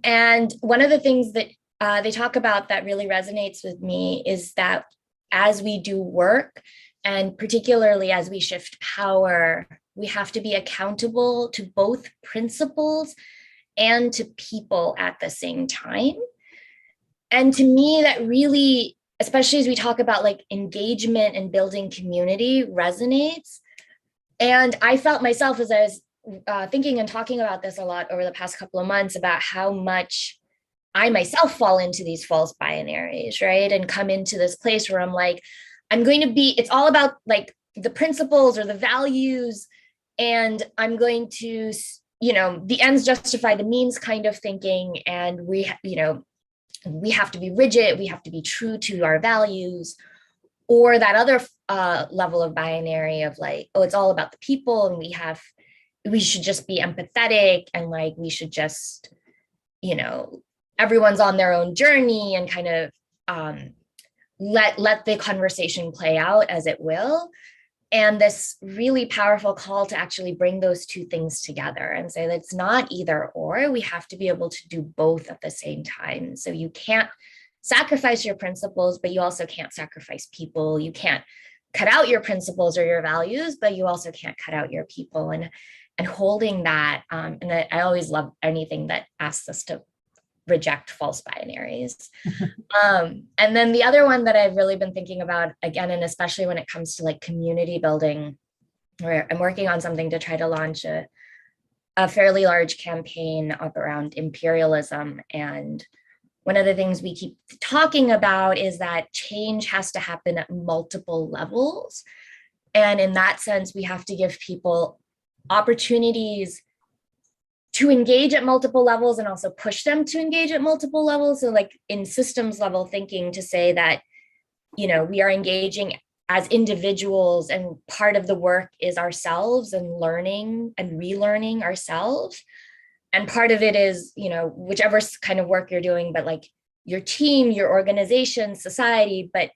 And one of the things that they talk about that really resonates with me is that as we do work, and particularly as we shift power, we have to be accountable to both principles and to people at the same time. And to me, that really, especially as we talk about like engagement and building community, resonates. And I felt myself, as I was thinking and talking about this a lot over the past couple of months, about how much I myself fall into these false binaries, right? And come into this place where I'm like, it's all about like the principles or the values, and I'm going to, the ends justify the means kind of thinking. And we have to be rigid, we have to be true to our values. Or that other level of binary of like, oh, it's all about the people, and we should just be empathetic, and like we should just, everyone's on their own journey, and kind of let the conversation play out as it will. And this really powerful call to actually bring those two things together and say that it's not either or. We have to be able to do both at the same time. So you can't sacrifice your principles, but you also can't sacrifice people. You can't cut out your principles or your values, but you also can't cut out your people. And holding that, and I always love anything that asks us to reject false binaries. And then the other one that I've really been thinking about again, and especially when it comes to like community building, where I'm working on something to try to launch a fairly large campaign up around imperialism. And one of the things we keep talking about is that change has to happen at multiple levels. And in that sense, we have to give people opportunities to engage at multiple levels and also push them to engage at multiple levels. So like in systems level thinking, to say that, we are engaging as individuals, and part of the work is ourselves and learning and relearning ourselves. And part of it is, whichever kind of work you're doing, but like your team, your organization, society, but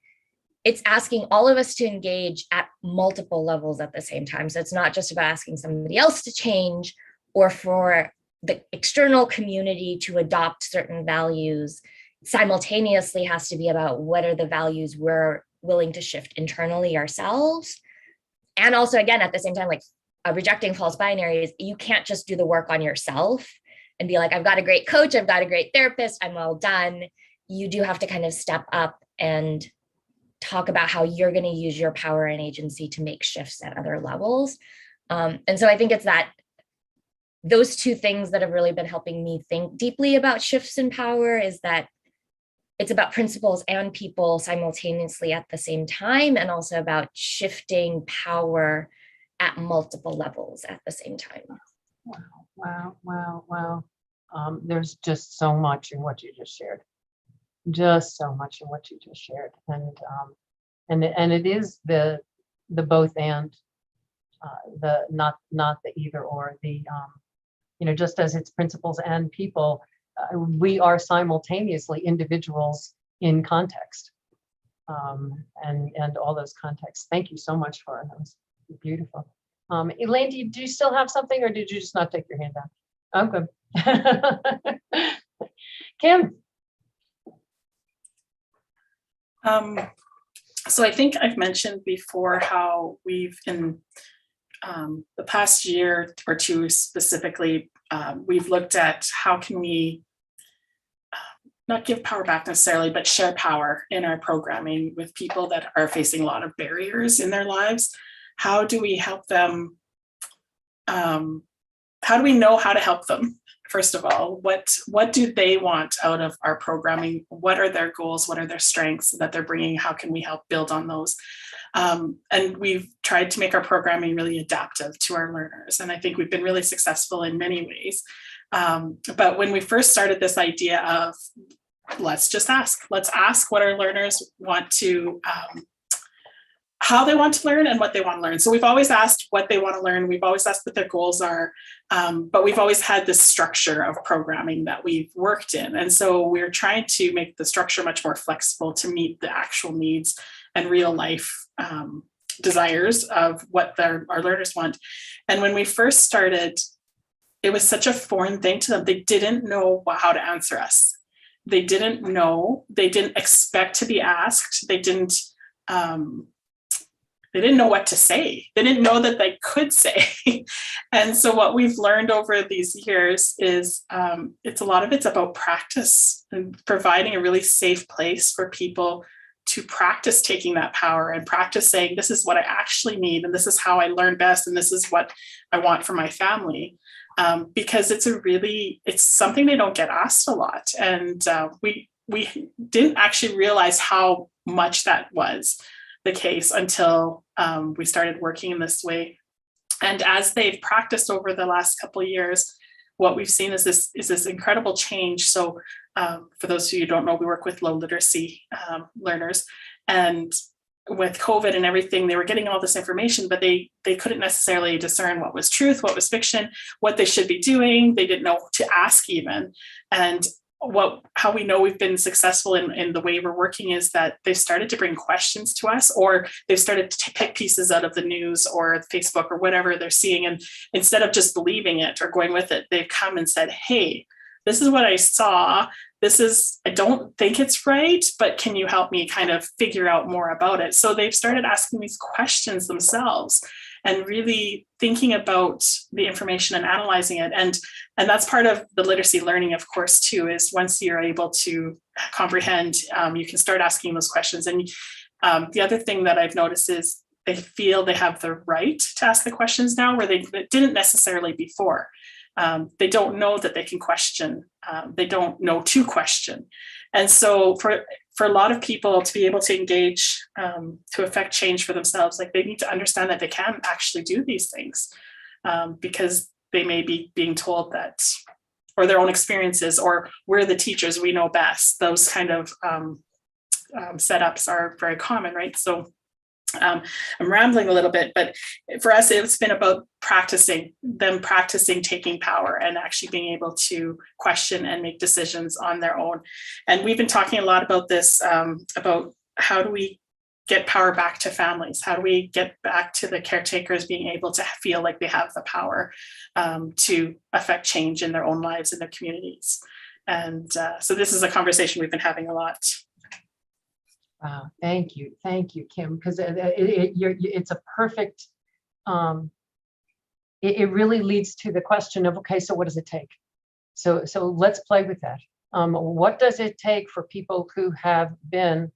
it's asking all of us to engage at multiple levels at the same time. So it's not just about asking somebody else to change, or for the external community to adopt certain values. Simultaneously has to be about what are the values we're willing to shift internally ourselves. And also, again, at the same time, like rejecting false binaries, you can't just do the work on yourself and be like, I've got a great coach, I've got a great therapist, I'm all done. You do have to kind of step up and talk about how you're going to use your power and agency to make shifts at other levels. And so I think it's those two things that have really been helping me think deeply about shifts in power, is that it's about principles and people simultaneously at the same time, and also about shifting power at multiple levels at the same time. Wow. There's just so much in what you just shared. Just so much in what you just shared. And it is the both and, the not the either or, the just as it's principles and people, we are simultaneously individuals in context, and all those contexts. Thank you so much for it. That was beautiful. Elaine, do you still have something, or did you just not take your hand down? Oh, good. Kim. So I think I've mentioned before how we've, in the past year or two specifically, we've looked at how can we not give power back necessarily, but share power in our programming with people that are facing a lot of barriers in their lives. How do we help them? How do we know how to help them? First of all, what do they want out of our programming? What are their goals? What are their strengths that they're bringing? How can we help build on those? And we've tried to make our programming really adaptive to our learners. And I think we've been really successful in many ways. But when we first started this idea of, let's ask what our learners want to, how they want to learn and what they want to learn. So we've always asked what they want to learn. We've always asked what their goals are, but we've always had this structure of programming that we've worked in. And so we're trying to make the structure much more flexible to meet the actual needs and real life desires of what our learners want. And when we first started, it was such a foreign thing to them. They didn't know how to answer us. They didn't know, they didn't expect to be asked. They didn't know what to say. They didn't know that they could say. And so what we've learned over these years is it's about practice and providing a really safe place for people to practice taking that power and practice saying, this is what I actually need, and this is how I learn best, and this is what I want for my family. because it's something they don't get asked a lot. And we didn't actually realize how much that was the case until we started working in this way. And as they've practiced over the last couple of years, what we've seen is this incredible change. So for those of you who don't know, we work with low literacy learners, and with COVID and everything, they were getting all this information, but they couldn't necessarily discern what was truth, what was fiction, what they should be doing. They didn't know to ask even. And how we know we've been successful in the way we're working is that they've started to bring questions to us, or they've started to pick pieces out of the news or Facebook or whatever they're seeing. And instead of just believing it or going with it, they've come and said, hey, this is what I saw. I don't think it's right, but can you help me kind of figure out more about it? So they've started asking these questions themselves and really thinking about the information and analyzing it. And that's part of the literacy learning, of course, too, is once you're able to comprehend, you can start asking those questions. And the other thing that I've noticed is they feel they have the right to ask the questions now, where they didn't necessarily before. They don't know that they can question. They don't know to question. And so for a lot of people to be able to engage, to affect change for themselves, like they need to understand that they can actually do these things, because they may be being told that, or their own experiences, or we're the teachers, we know best. Those kind of setups are very common, right? So I'm rambling a little bit, but for us, it's been about practicing taking power and actually being able to question and make decisions on their own. And we've been talking a lot about this, about how do we get power back to families? How do we get back to the caretakers being able to feel like they have the power to affect change in their own lives and their communities? And so this is a conversation we've been having a lot. Wow, thank you, Kim, because it's a perfect, it really leads to the question of, okay, so what does it take? So let's play with that. What does it take for people who have been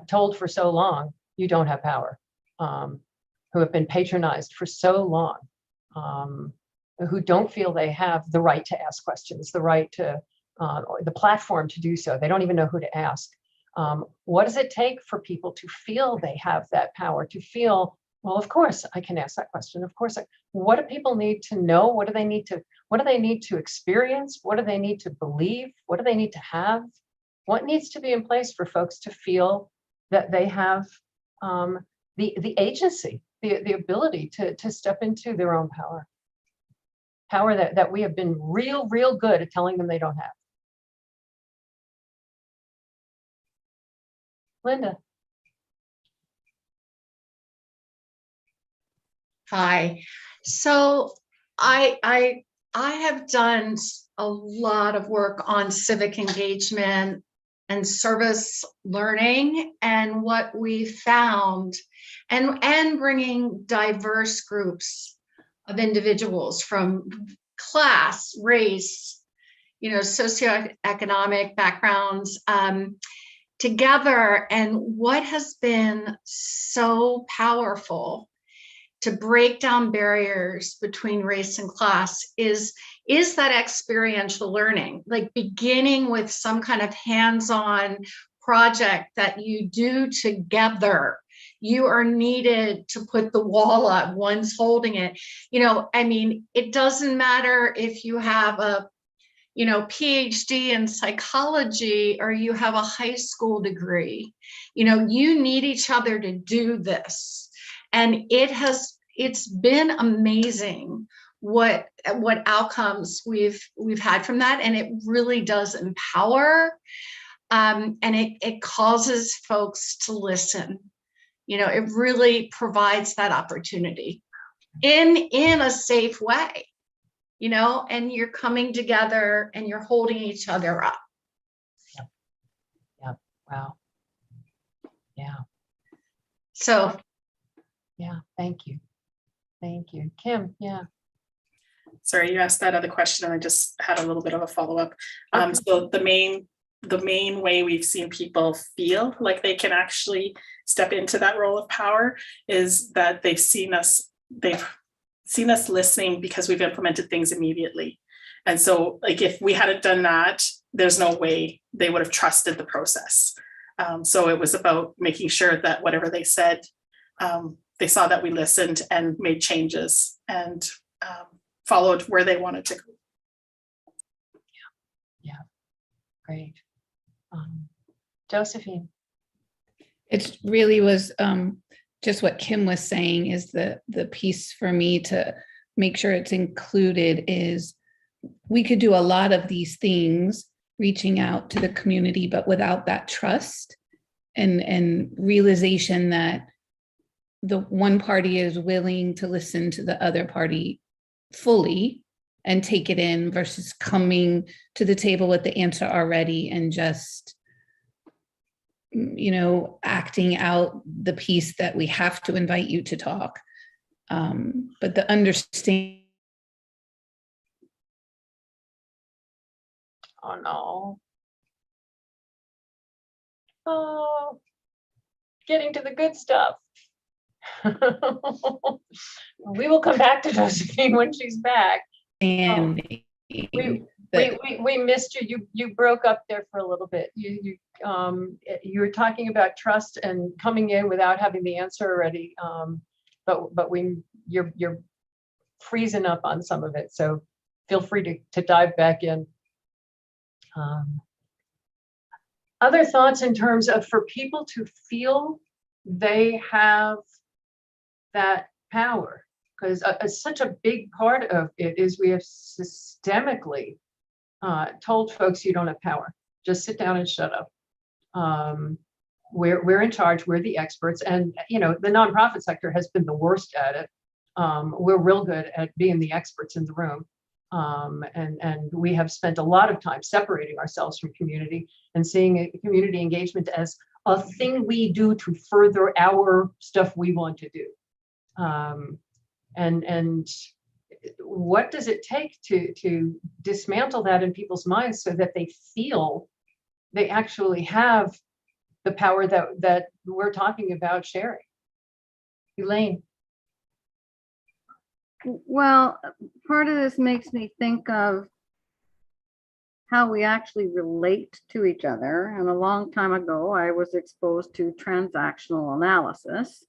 told for so long, you don't have power, who have been patronized for so long, who don't feel they have the right to ask questions, the right to, or the platform to do so. They don't even know who to ask. What does it take for people to feel they have that power, to feel, well, of course I can ask that question. Of course, what do people need to know? What do they need to experience? What do they need to believe? What do they need to have? What needs to be in place for folks to feel that they have the agency, the ability to step into their own power that we have been real good at telling them they don't have? Linda. Hi. So I have done a lot of work on civic engagement and service learning, and what we found, and bringing diverse groups of individuals from class, race, socioeconomic backgrounds, together. And what has been so powerful to break down barriers between race and class is that experiential learning, like beginning with some kind of hands-on project that you do together. You are needed to put the wall up, one's holding it. It doesn't matter if you have a PhD in psychology or you have a high school degree. You need each other to do this. And it's been amazing what outcomes we've had from that. And it really does empower. And it causes folks to listen. It really provides that opportunity in a safe way. And you're coming together and you're holding each other up. Yeah. Wow. Yeah. So. Yeah. Thank you. Kim. Yeah. Sorry, you asked that other question and I just had a little bit of a follow-up. Okay. So the main way we've seen people feel like they can actually step into that role of power is that they've seen us, seen us listening because we've implemented things immediately. And so like if we hadn't done that, there's no way they would have trusted the process. So it was about making sure that whatever they said, they saw that we listened and made changes and followed where they wanted to go. Yeah, great. Josephine. It really was just what Kim was saying is the piece for me to make sure it's included is we could do a lot of these things reaching out to the community, but without that trust and realization that the one party is willing to listen to the other party fully and take it in versus coming to the table with the answer already and just, you know, acting out the piece that we have to invite you to talk. But the understanding. Oh no. Oh, getting to the good stuff. We will come back to Josephine when she's back. And we missed you. You broke up there for a little bit. You were talking about trust and coming in without having the answer already. But you're freezing up on some of it. So feel free to dive back in. Other thoughts in terms of for people to feel they have that power, because such a big part of it is we have systemically told folks you don't have power. Just sit down and shut up. We're in charge. We're the experts, and you know the nonprofit sector has been the worst at it. We're real good at being the experts in the room. And we have spent a lot of time separating ourselves from community and seeing community engagement as a thing we do to further our stuff we want to do. And what does it take to dismantle that in people's minds so that they feel they actually have the power that we're talking about sharing? Elaine. Well, part of this makes me think of how we actually relate to each other. And a long time ago, I was exposed to transactional analysis.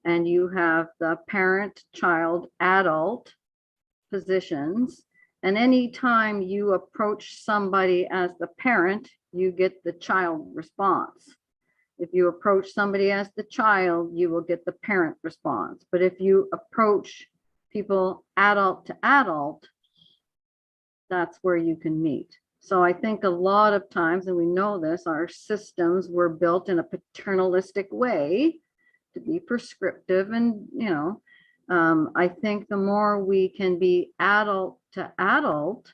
And you have the parent, child, adult positions. And anytime you approach somebody as the parent, you get the child response. If you approach somebody as the child, you will get the parent response. But if you approach people adult to adult, that's where you can meet. So I think a lot of times, and we know this, our systems were built in a paternalistic way to be prescriptive. And, you know, I think the more we can be adult to adult,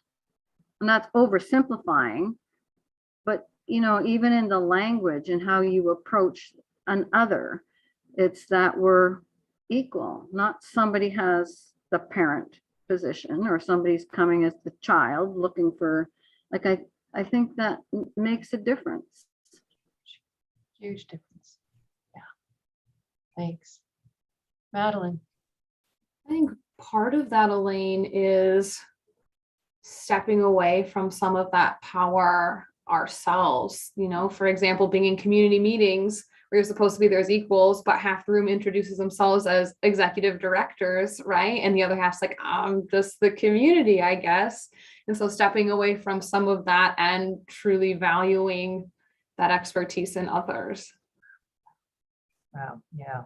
and that's oversimplifying, but, you know, even in the language and how you approach an other, it's that we're equal, not somebody has the parent position or somebody's coming as the child looking for, like, I think that makes a difference. Huge difference. Yeah. Thanks. Madeline. I think part of that, Elaine, is stepping away from some of that power ourselves. You know, for example, being in community meetings where you're supposed to be there as equals, but half the room introduces themselves as executive directors, right? And the other half's like, I'm just the community, I guess. And so stepping away from some of that and truly valuing that expertise in others. Wow, yeah.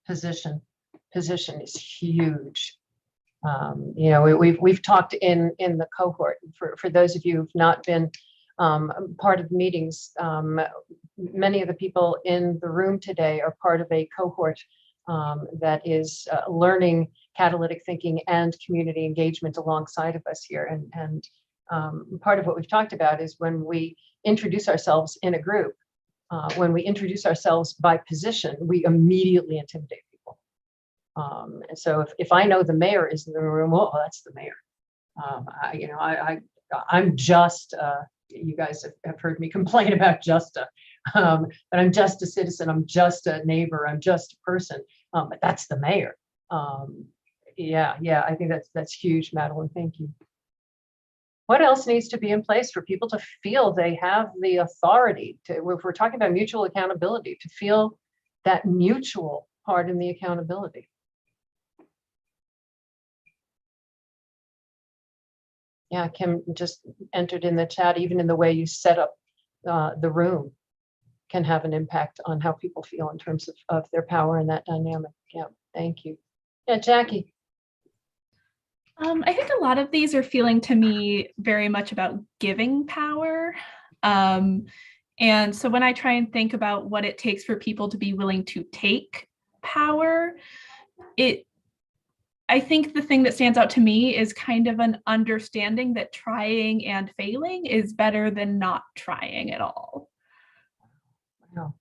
Position is huge. You know, we've talked in the cohort, for those of you who've not been part of the meetings, many of the people in the room today are part of a cohort that is learning catalytic thinking and community engagement alongside of us here. And part of what we've talked about is when we introduce ourselves in a group, when we introduce ourselves by position, we immediately intimidate people. And so if I know the mayor is in the room, well, that's the mayor. I'm just, you guys have heard me complain about but I'm just a citizen, I'm just a neighbor, I'm just a person, but that's the mayor. Yeah, I think that's huge, Madeline. Thank you. What else needs to be in place for people to feel they have the authority to, if we're talking about mutual accountability, to feel that mutual part in the accountability? Yeah, Kim just entered in the chat, even in the way you set up the room can have an impact on how people feel in terms of their power in that dynamic. Yeah, thank you. Yeah, Jackie. I think a lot of these are feeling to me very much about giving power. And so when I try and think about what it takes for people to be willing to take power, I think the thing that stands out to me is kind of an understanding that trying and failing is better than not trying at all. Wow.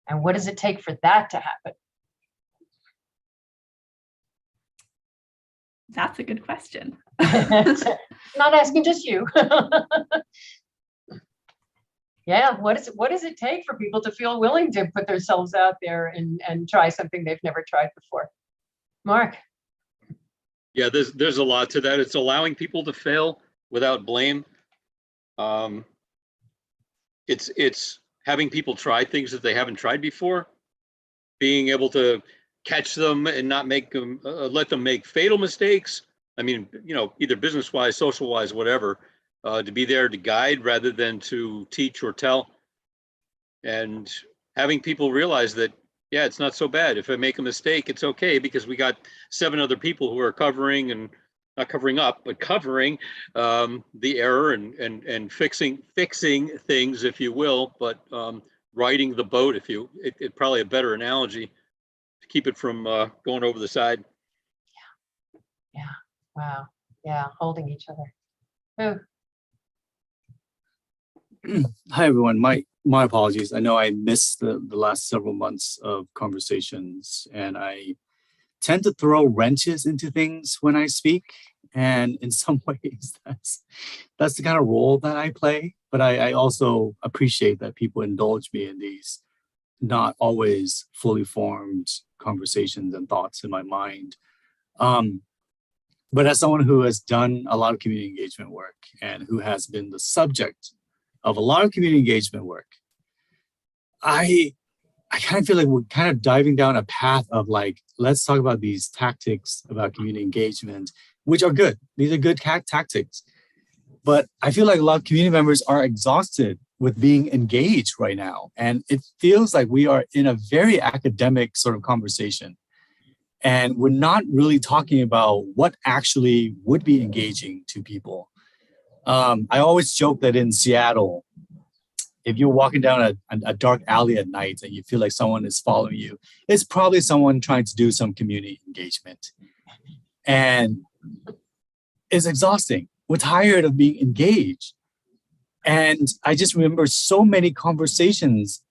And what does it take for that to happen? That's a good question. Not asking just you. Yeah, what does it take for people to feel willing to put themselves out there and try something they've never tried before? Mark. Yeah, there's a lot to that. It's allowing people to fail without blame. It's having people try things that they haven't tried before, being able to catch them and not make them let them make fatal mistakes. I mean, either business-wise, social-wise, whatever, to be there to guide rather than to teach or tell. And having people realize that, yeah, it's not so bad. If I make a mistake, it's okay, because we got 7 other people who are covering, and not covering up, but covering the error and fixing things, if you will, but riding the boat, it's probably a better analogy to keep it from going over the side. Yeah. Wow. Yeah. Holding each other. Hi, everyone. My apologies. I know I missed the last several months of conversations, and I tend to throw wrenches into things when I speak. And in some ways, that's the kind of role that I play. But I also appreciate that people indulge me in these not always fully formed conversations and thoughts in my mind. But as someone who has done a lot of community engagement work and who has been the subject of a lot of community engagement work, I kind of feel like we're kind of diving down a path of like, let's talk about these tactics about community engagement, which are good. These are good tactics. But I feel like a lot of community members are exhausted with being engaged right now. And it feels like we are in a very academic sort of conversation. And we're not really talking about what actually would be engaging to people. I always joke that in Seattle, if you're walking down a dark alley at night and you feel like someone is following you, it's probably someone trying to do some community engagement. And it's exhausting. We're tired of being engaged. And I just remember so many conversations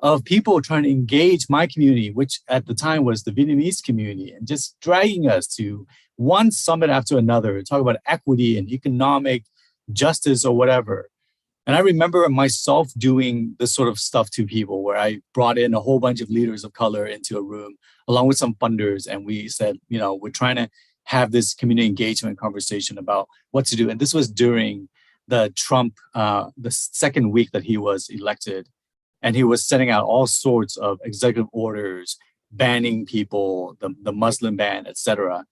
of people trying to engage my community, which at the time was the Vietnamese community, and just dragging us to one summit after another, talk about equity and economic justice or whatever. And I remember myself doing this sort of stuff to people where I brought in a whole bunch of leaders of color into a room along with some funders. And we said, we're trying to have this community engagement conversation about what to do. And this was during the Trump, the second week that he was elected. And he was sending out all sorts of executive orders, banning people, the Muslim ban, et cetera.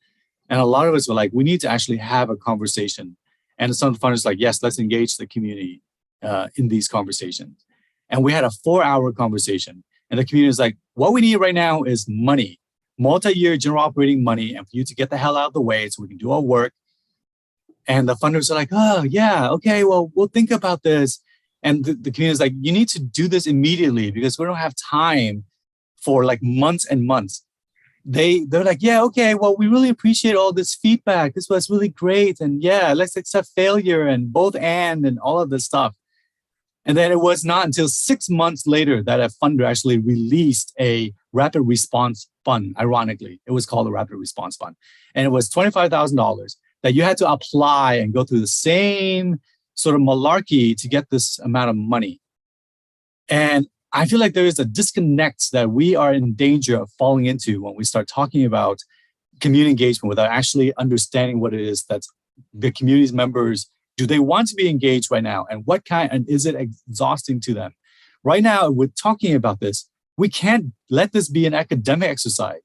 And a lot of us were like, we need to actually have a conversation. And some funders were like, yes, let's engage the community in these conversations. And we had a 4-hour conversation. And the community is like, what we need right now is money, multi-year general operating money, and for you to get the hell out of the way so we can do our work. And the funders are like, oh, yeah, okay, well, we'll think about this. And the community is like, you need to do this immediately because we don't have time for like months and months. They're like, yeah, okay, well, we really appreciate all this feedback. This was really great. And yeah, let's accept failure and both and all of this stuff. And then it was not until 6 months later that a funder actually released a rapid response fund. Ironically, it was called a rapid response fund. And it was $25,000 that you had to apply and go through the same sort of malarkey to get this amount of money. And I feel like there is a disconnect that we are in danger of falling into when we start talking about community engagement without actually understanding what it is that's the community's members. Do they want to be engaged right now? And what kind, and is it exhausting to them? Right now, with talking about this, we can't let this be an academic exercise.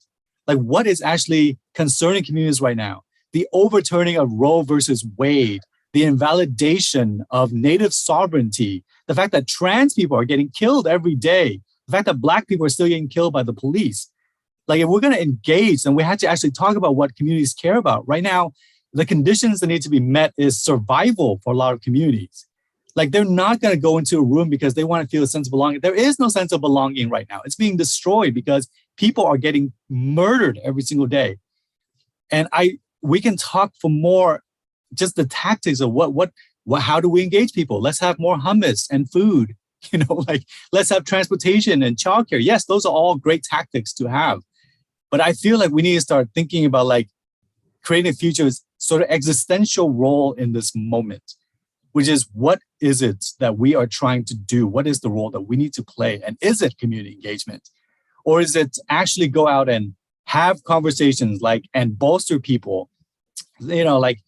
Like, what is actually concerning communities right now? The overturning of Roe versus Wade, the invalidation of Native sovereignty, the fact that trans people are getting killed every day, the fact that Black people are still getting killed by the police. Like, if we're going to engage, then we have to actually talk about what communities care about. Right now, the conditions that need to be met is survival for a lot of communities. Like, they're not going to go into a room because they want to feel a sense of belonging. There is no sense of belonging right now. It's being destroyed because people are getting murdered every single day. And we can talk for more, just the tactics of how do we engage people? Let's have more hummus and food, like let's have transportation and childcare. Yes, those are all great tactics to have. But I feel like we need to start thinking about like creating a future's sort of existential role in this moment, which is, what is it that we are trying to do? What is the role that we need to play? And is it community engagement? Or is it actually go out and have conversations and bolster people, like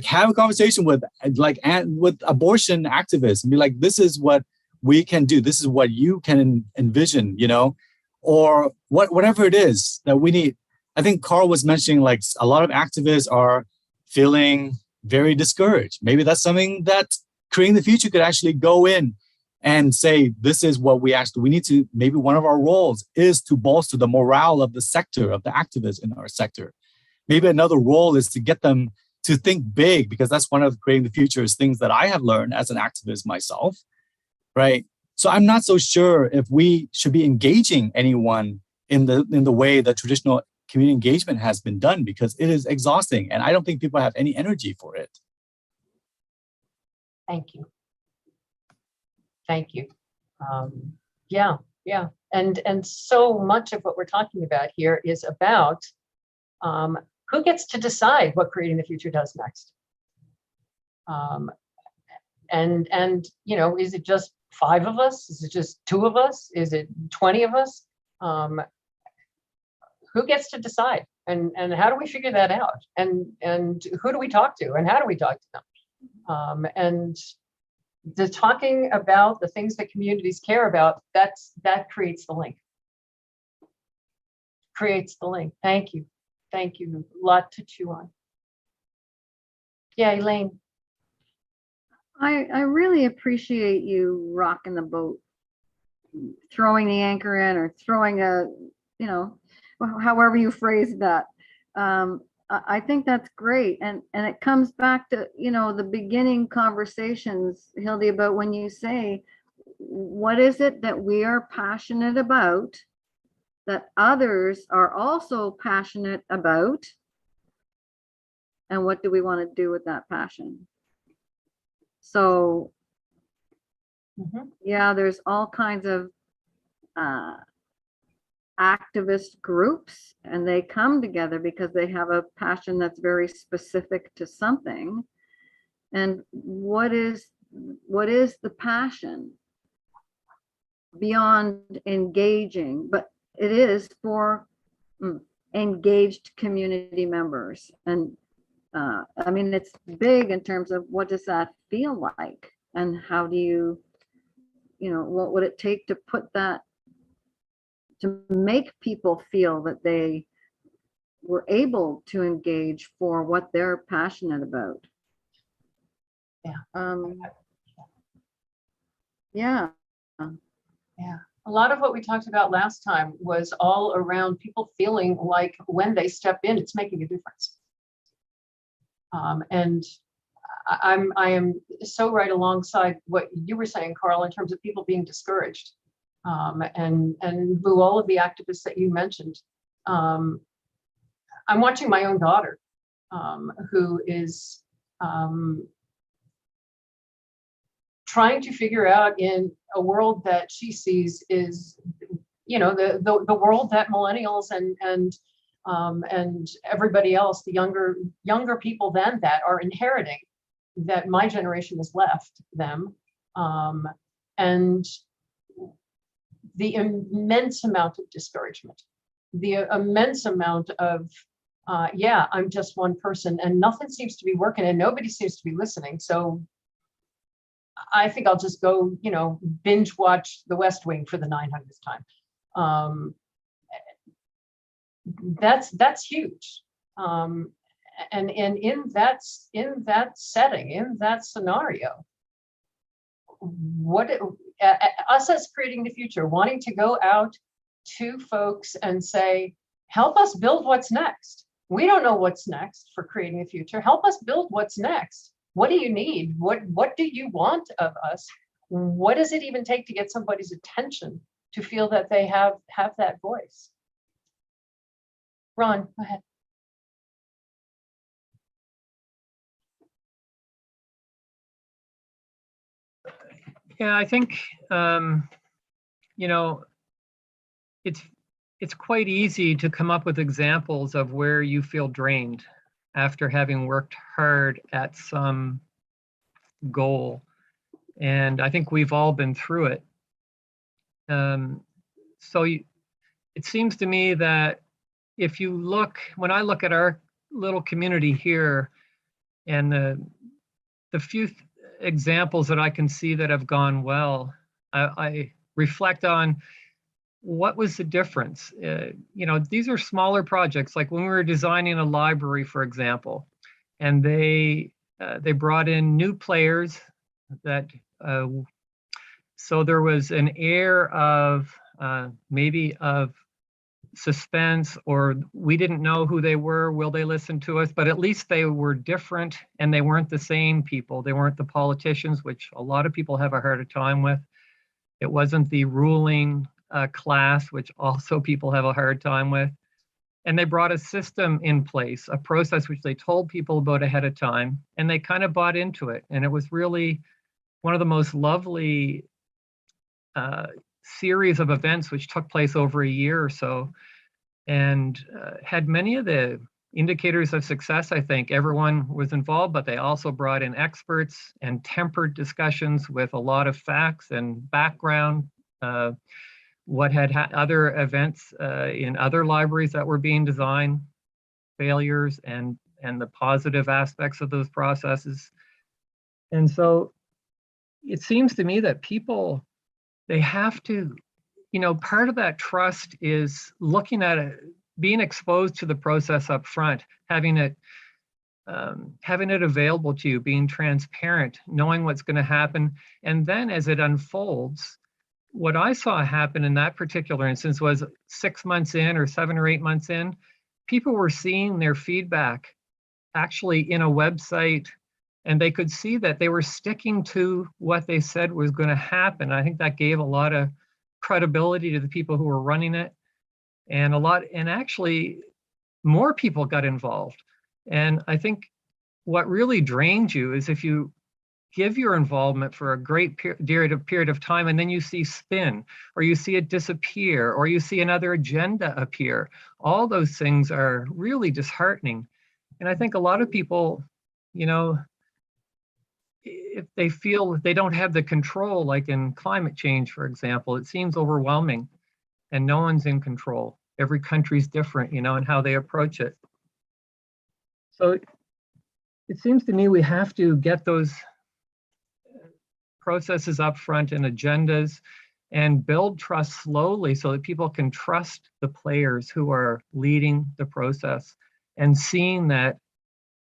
have a conversation with abortion activists and be like, this is what we can do. This is what you can envision, or whatever it is that we need. I think Carl was mentioning like a lot of activists are feeling very discouraged. Maybe that's something that Creating the Future could actually go in and say, this is what we need to, maybe one of our roles is to bolster the morale of the sector, of the activists in our sector. Maybe another role is to get them to think big, because that's one of Creating the Future's things that I have learned as an activist myself, right? So I'm not so sure if we should be engaging anyone in the way that traditional community engagement has been done, because it is exhausting. And I don't think people have any energy for it. Thank you. Thank you. Yeah. And so much of what we're talking about here is about who gets to decide what Creating the Future does next. And is it just 5 of us? Is it just 2 of us? Is it 20 of us? Who gets to decide? And how do we figure that out? And who do we talk to? And how do we talk to them? And the talking about the things that communities care about, that creates the link. Creates the link. Thank you. Thank you. A lot to chew on. Yeah, Elaine. I really appreciate you rocking the boat, throwing the anchor in, or throwing however you phrase that. I think that's great. And it comes back to, the beginning conversations, Hildy, about when you say, what is it that we are passionate about that others are also passionate about? And what do we want to do with that passion? So, yeah, there's all kinds of activist groups, and they come together because they have a passion that's very specific to something. And what is the passion beyond engaging? But it is for engaged community members. And it's big in terms of what does that feel like, and how do you, what would it take to put that, to make people feel that they were able to engage for what they're passionate about. Yeah. A lot of what we talked about last time was all around people feeling like when they step in, it's making a difference. And I am so right alongside what you were saying, Carl, in terms of people being discouraged. And Vu, all of the activists that you mentioned. I'm watching my own daughter, who is trying to figure out, in a world that she sees is, the world that millennials and everybody else, the younger people than that, are inheriting, that my generation has left them, and the immense amount of discouragement, the immense amount of yeah, I'm just one person and nothing seems to be working and nobody seems to be listening. So I think I'll just go, binge watch The West Wing for the 900th time. That's huge. And in that setting, in that scenario, us as creating the future, wanting to go out to folks and say, help us build what's next. We don't know what's next for creating the future. Help us build what's next. What do you need? What do you want of us? What does it even take to get somebody's attention to feel that they have that voice? Ron, go ahead. Yeah, I think, it's quite easy to come up with examples of where you feel drained after having worked hard at some goal. And I think we've all been through it. It seems to me that if you look, when I look at our little community here and the few examples that I can see that have gone well, I reflect on what was the difference. These are smaller projects, like when we were designing a library, for example, and they brought in new players that, so there was an air of maybe of suspense, or we didn't know who they were, will they listen to us? But at least they were different and they weren't the same people. They weren't the politicians, which a lot of people have a harder time with. It wasn't the ruling class, which also people have a hard time with. And they brought a system in place, a process which they told people about ahead of time, and they kind of bought into it. And it was really one of the most lovely series of events which took place over a year or so, and had many of the indicators of success. I think everyone was involved, but they also brought in experts and tempered discussions with a lot of facts and background, what had other events in other libraries that were being designed, failures and the positive aspects of those processes. And so it seems to me that people, they have to, part of that trust is looking at it, being exposed to the process up front, having it available to you, being transparent, knowing what's going to happen. And then as it unfolds, what I saw happen in that particular instance was 6 months in or 7 or 8 months in, people were seeing their feedback actually in a website, and they could see that they were sticking to what they said was going to happen. I think that gave a lot of credibility to the people who were running it, and actually more people got involved. And I think what really drains you is if you give your involvement for a great period of time and then you see spin, or you see it disappear, or you see another agenda appear. All those things are really disheartening. And I think a lot of people, if they feel they don't have the control, like in climate change, for example, it seems overwhelming and no one's in control. Every country's different, in how they approach it. So it seems to me we have to get those processes up front and agendas and build trust slowly so that people can trust the players who are leading the process, and seeing that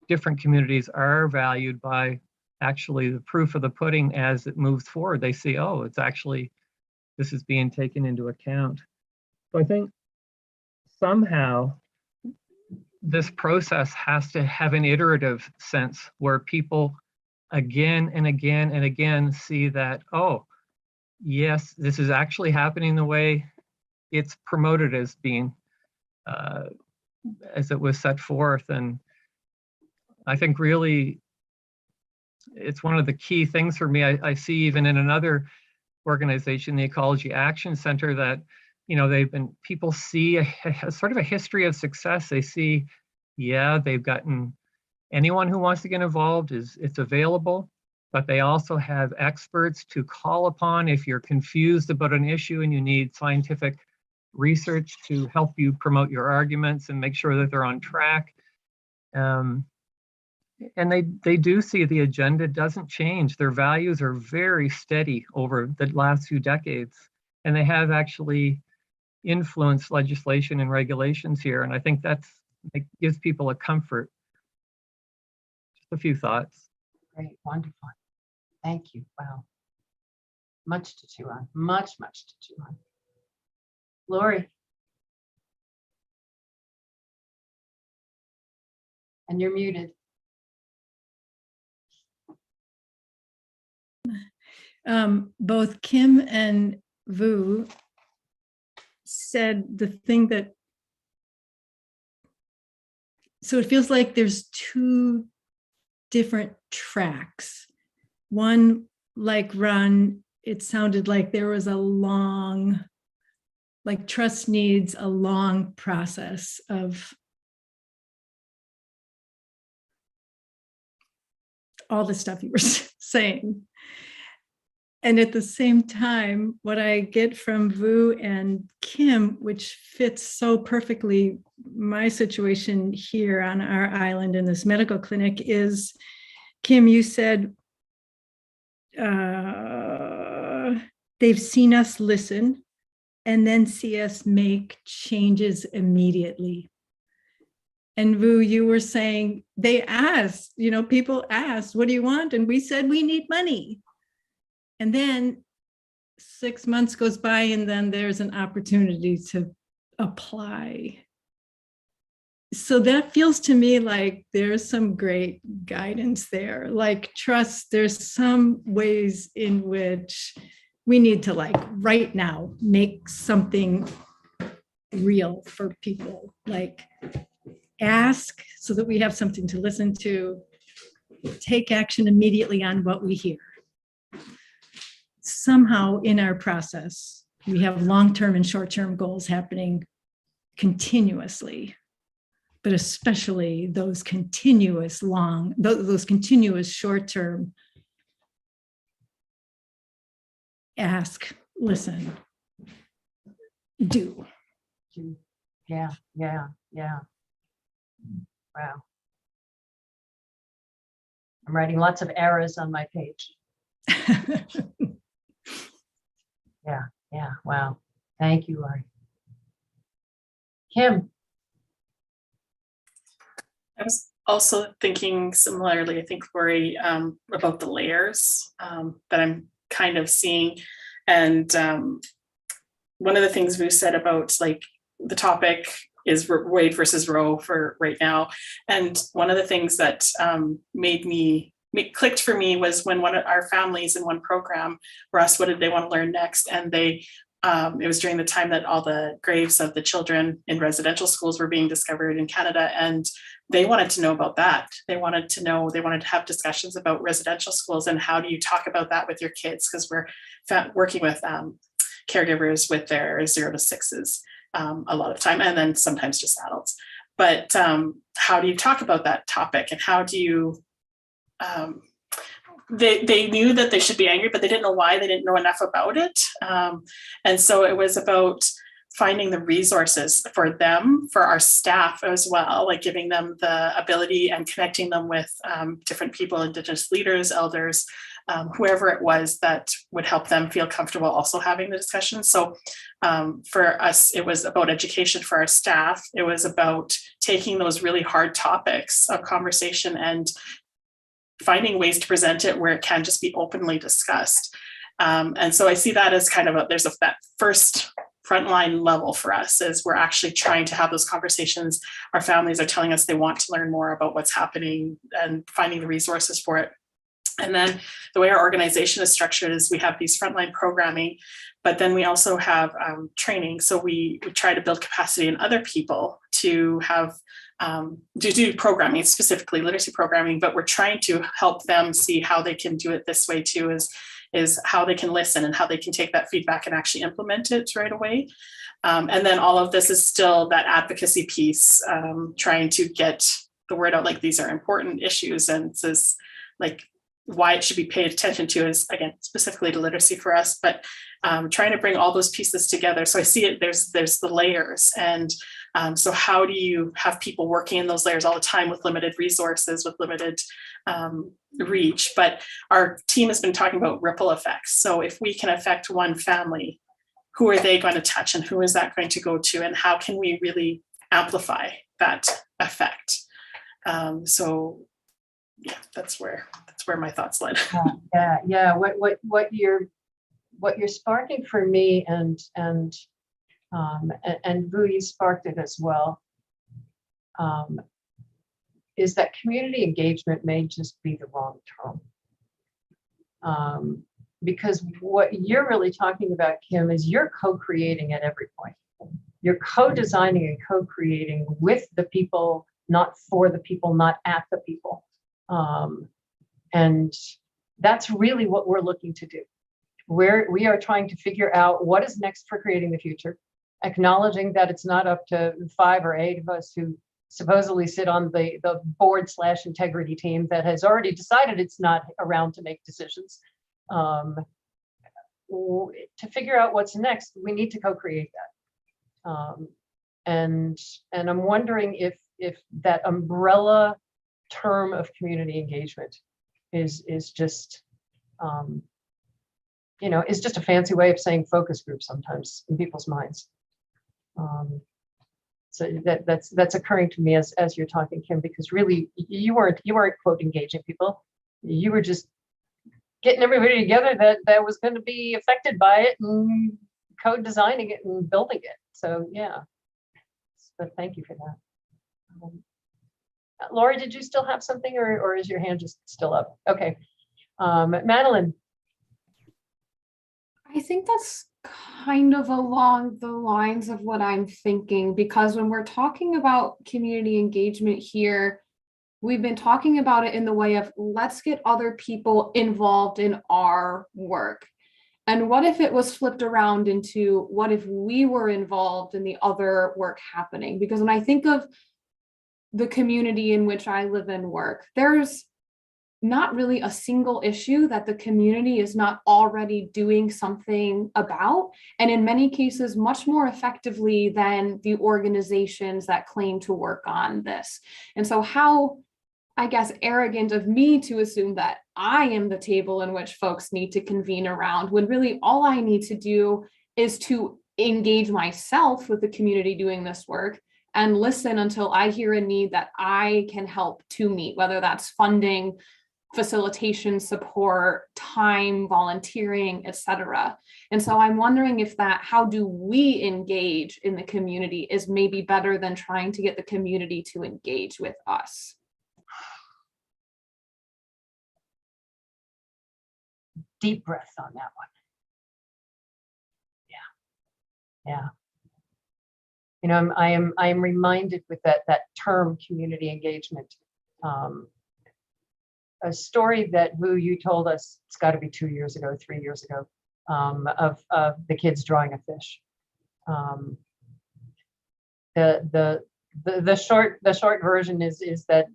different communities are valued by actually the proof of the pudding as it moves forward. They see, oh, it's actually, this is being taken into account. So I think somehow this process has to have an iterative sense where people again and again and again see that, oh, yes, this is actually happening the way it's promoted as being, as it was set forth. And I think really it's one of the key things for me. I see even in another organization, the Ecology Action Center, that people see a sort of a history of success. They see, yeah, they've gotten anyone who wants to get involved, it's available, but they also have experts to call upon if you're confused about an issue and you need scientific research to help you promote your arguments and make sure that they're on track. And they do see the agenda doesn't change. Their values are very steady over the last few decades, and they have actually influenced legislation and regulations here. And I think it gives people a comfort. Just a few thoughts. Great, wonderful. Thank you. Wow. Much to chew on, much to chew on. Lori. And you're muted. Both Kim and Vu said the thing that, so it feels like there's two different tracks. One, like Ron, it sounded like there was a long, like trust needs a long process of all the stuff you were saying. And at the same time, what I get from Vu and Kim, which fits so perfectly my situation here on our island in this medical clinic, is, Kim, you said they've seen us listen and then see us make changes immediately. And Vu, you were saying they asked, people asked, what do you want? And we said, we need money. And then 6 months goes by, and then there's an opportunity to apply. So that feels to me like there's some great guidance there. Like trust, there's some ways in which we need to, like right now, make something real for people. Like ask so that we have something to listen to, take action immediately on what we hear. Somehow in our process, we have long-term and short-term goals happening continuously, but especially those continuous short-term, ask, listen, do. Yeah. Wow. I'm writing lots of errors on my page. Yeah, wow. Thank you, Lori. Kim. I was also thinking similarly, I think, Lori, about the layers that I'm kind of seeing. And one of the things we said about like the topic is Wade versus Roe for right now. And one of the things that clicked for me was when one of our families in one program were asked what did they want to learn next, and it was during the time that all the graves of the children in residential schools were being discovered in Canada, and they wanted to know about that. They wanted to have discussions about residential schools and how do you talk about that with your kids, because we're working with caregivers with their 0 to 6s a lot of the time, and then sometimes just adults. But how do you talk about that topic, and how do you they knew that they should be angry, but they didn't know why. They didn't know enough about it. And so it was about finding the resources for them, for our staff as well, like giving them the ability and connecting them with different people, Indigenous leaders, elders, whoever it was that would help them feel comfortable also having the discussion. So for us, it was about education for our staff. It was about taking those really hard topics of conversation and finding ways to present it where it can just be openly discussed. And so I see that as kind of there's that first frontline level for us, is we're actually trying to have those conversations. Our families are telling us they want to learn more about what's happening and finding the resources for it. And then the way our organization is structured is we have these frontline programming, but then we also have training. So we try to build capacity in other people to have to do programming, specifically literacy programming, but we're trying to help them see how they can do it this way too, is how they can listen and how they can take that feedback and actually implement it right away. And then all of this is still that advocacy piece, trying to get the word out, like these are important issues. And it's like, why it should be paid attention to is, again, specifically to literacy for us, but trying to bring all those pieces together. So I see it, there's the layers. And so how do you have people working in those layers all the time with limited resources, with limited reach? But our team has been talking about ripple effects. So if we can affect one family, who are they going to touch and who is that going to go to? And how can we really amplify that effect? So yeah, that's where my thoughts led. Yeah. What you're sparking for me, and Vu, you sparked it as well, is that community engagement may just be the wrong term. Because what you're really talking about, Kim, is you're co-creating at every point. You're co-designing and co-creating with the people, not for the people, not at the people. And that's really what we're looking to do. We are trying to figure out what is next for creating the future, acknowledging that it's not up to 5 or 8 of us who supposedly sit on the board/integrity team that has already decided it's not around to make decisions. To figure out what's next, we need to co-create that. And I'm wondering if that umbrella term of community engagement is just is just a fancy way of saying focus group sometimes in people's minds. So that's occurring to me as you're talking, Kim, because really you weren't quote engaging people. You were just getting everybody together that was going to be affected by it and co-designing it and building it. So yeah, but thank you for that. Lori, did you still have something, or is your hand just still up? Okay. Madeline. I think that's kind of along the lines of what I'm thinking, because when we're talking about community engagement here, we've been talking about it in the way of let's get other people involved in our work. And what if it was flipped around into what if we were involved in the other work happening? Because when I think of the community in which I live and work, there's not really a single issue that the community is not already doing something about, and in many cases much more effectively than the organizations that claim to work on this. And so how, I guess, arrogant of me to assume that I am the table in which folks need to convene around, when really all I need to do is to engage myself with the community doing this work and listen until I hear a need that I can help to meet, whether that's funding, facilitation, support, time, volunteering, etc. And so I'm wondering if that, how do we engage in the community is maybe better than trying to get the community to engage with us. Deep breath on that one. Yeah. You know, I am reminded with that term community engagement. A story that Vu, you told us, it's got to be 2 years ago, 3 years ago, of the kids drawing a fish. The short version is that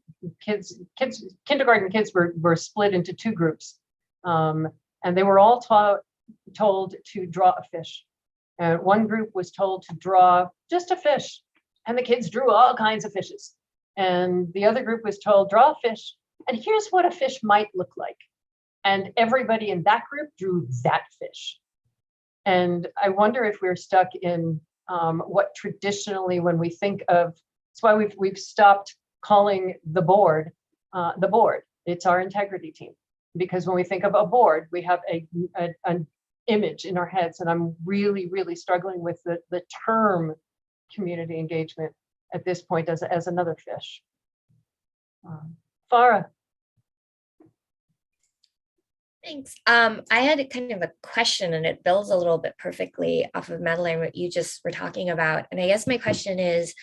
kindergarten kids were split into 2 groups, and they were all told to draw a fish. And one group was told to draw just a fish, and the kids drew all kinds of fishes. And the other group was told, draw a fish, and here's what a fish might look like. And everybody in that group drew that fish. And I wonder if we're stuck in what traditionally, when we think of, that's why we've stopped calling the board. It's our integrity team. Because when we think of a board, we have an image in our heads, and I'm really, really struggling with the term community engagement at this point as another fish. Farah. Thanks. I had kind of a question, and it builds a little bit perfectly off of Madeline, what you just were talking about. And I guess my question is,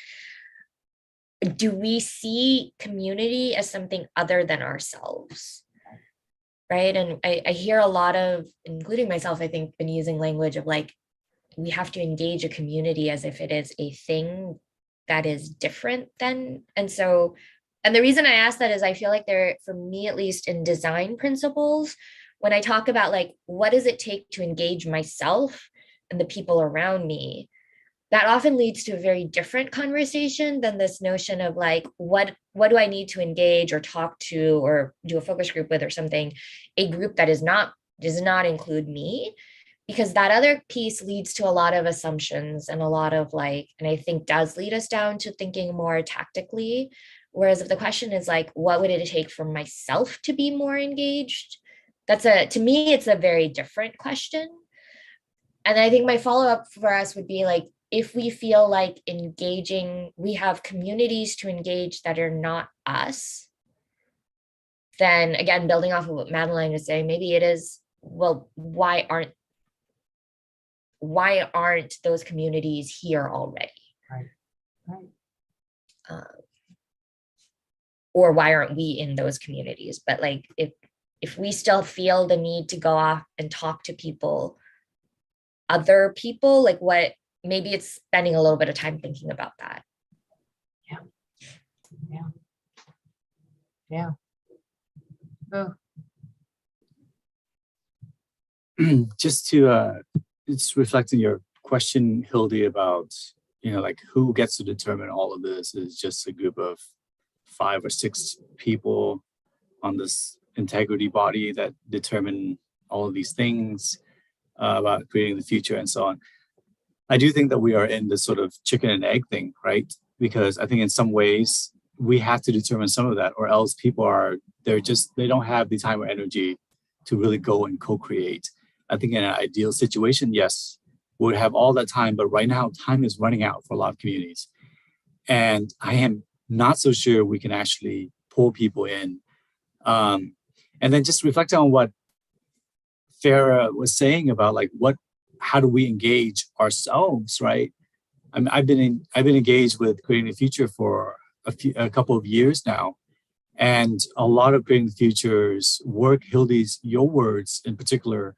do we see community as something other than ourselves? Right. And I hear a lot of, including myself, I think, been using language of like, we have to engage a community as if it is a thing that is different than. And so And the reason I ask that is I feel like there, for me at least, in design principles, when I talk about like, what does it take to engage myself and the people around me, that often leads to a very different conversation than this notion of like, what do I need to engage or talk to or do a focus group with or something, a group that does not include me, because that other piece leads to a lot of assumptions and a lot of like, and I think does lead us down to thinking more tactically. Whereas if the question is like, what would it take for myself to be more engaged? To me, it's a very different question. And I think my follow-up for us would be like, if we feel like engaging, we have communities to engage that are not us, then again, building off of what Madeline was saying, maybe it is, well, why aren't those communities here already? Right. Or why aren't we in those communities? But like, if we still feel the need to go off and talk to people, other people, like what, maybe it's spending a little bit of time thinking about that. Yeah. Oh. Just to just reflect on your question, Hildy, about, like who gets to determine all of this. Is just a group of 5 or 6 people on this integrity body that determine all of these things about creating the future and so on. I do think that we are in this sort of chicken and egg thing, right? Because I think in some ways we have to determine some of that, or else people they don't have the time or energy to really go and co-create. I think in an ideal situation, yes, we would have all that time, but right now time is running out for a lot of communities. And I am not so sure we can actually pull people in. And then just reflect on what Farah was saying about like how do we engage ourselves, right? I mean, I've been engaged with Creating the Future for a couple of years now, and a lot of Creating the Future's work, Hildy's, your words in particular,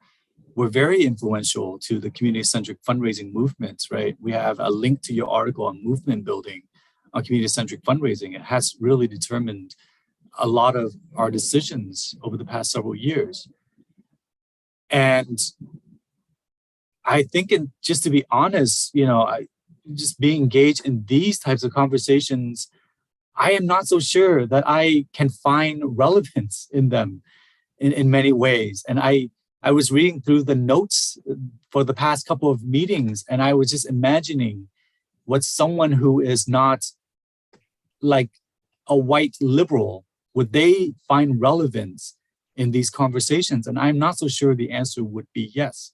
were very influential to the community-centric fundraising movements, right? We have a link to your article on movement building on community-centric fundraising. It has really determined a lot of our decisions over the past several years. And I think, just to be honest, just being engaged in these types of conversations, I am not so sure that I can find relevance in them in many ways. And I was reading through the notes for the past couple of meetings, and I was just imagining what someone who is not like a white liberal, would they find relevance in these conversations? And I'm not so sure the answer would be yes.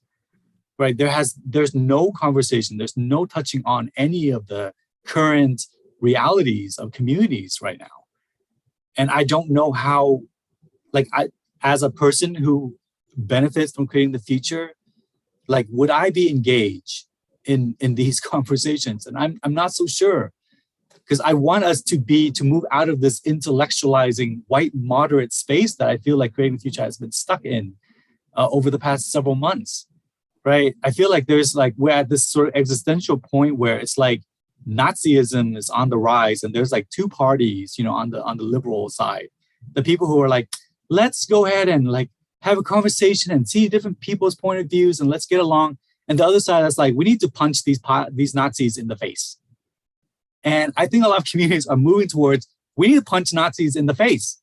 Right? There's no conversation, there's no touching on any of the current realities of communities right now. And I don't know how, as a person who benefits from Creating the Future, like, would I be engaged in these conversations? And I'm not so sure, because I want us to move out of this intellectualizing white moderate space that I feel like Creating the Future has been stuck in over the past several months. Right? I feel like we're at this sort of existential point where it's like Nazism is on the rise, and there's like 2 parties, on the liberal side. The people who are like, let's go ahead and like have a conversation and see different people's point of views and let's get along. And the other side is like, we need to punch these Nazis in the face. And I think a lot of communities are moving towards, we need to punch Nazis in the face.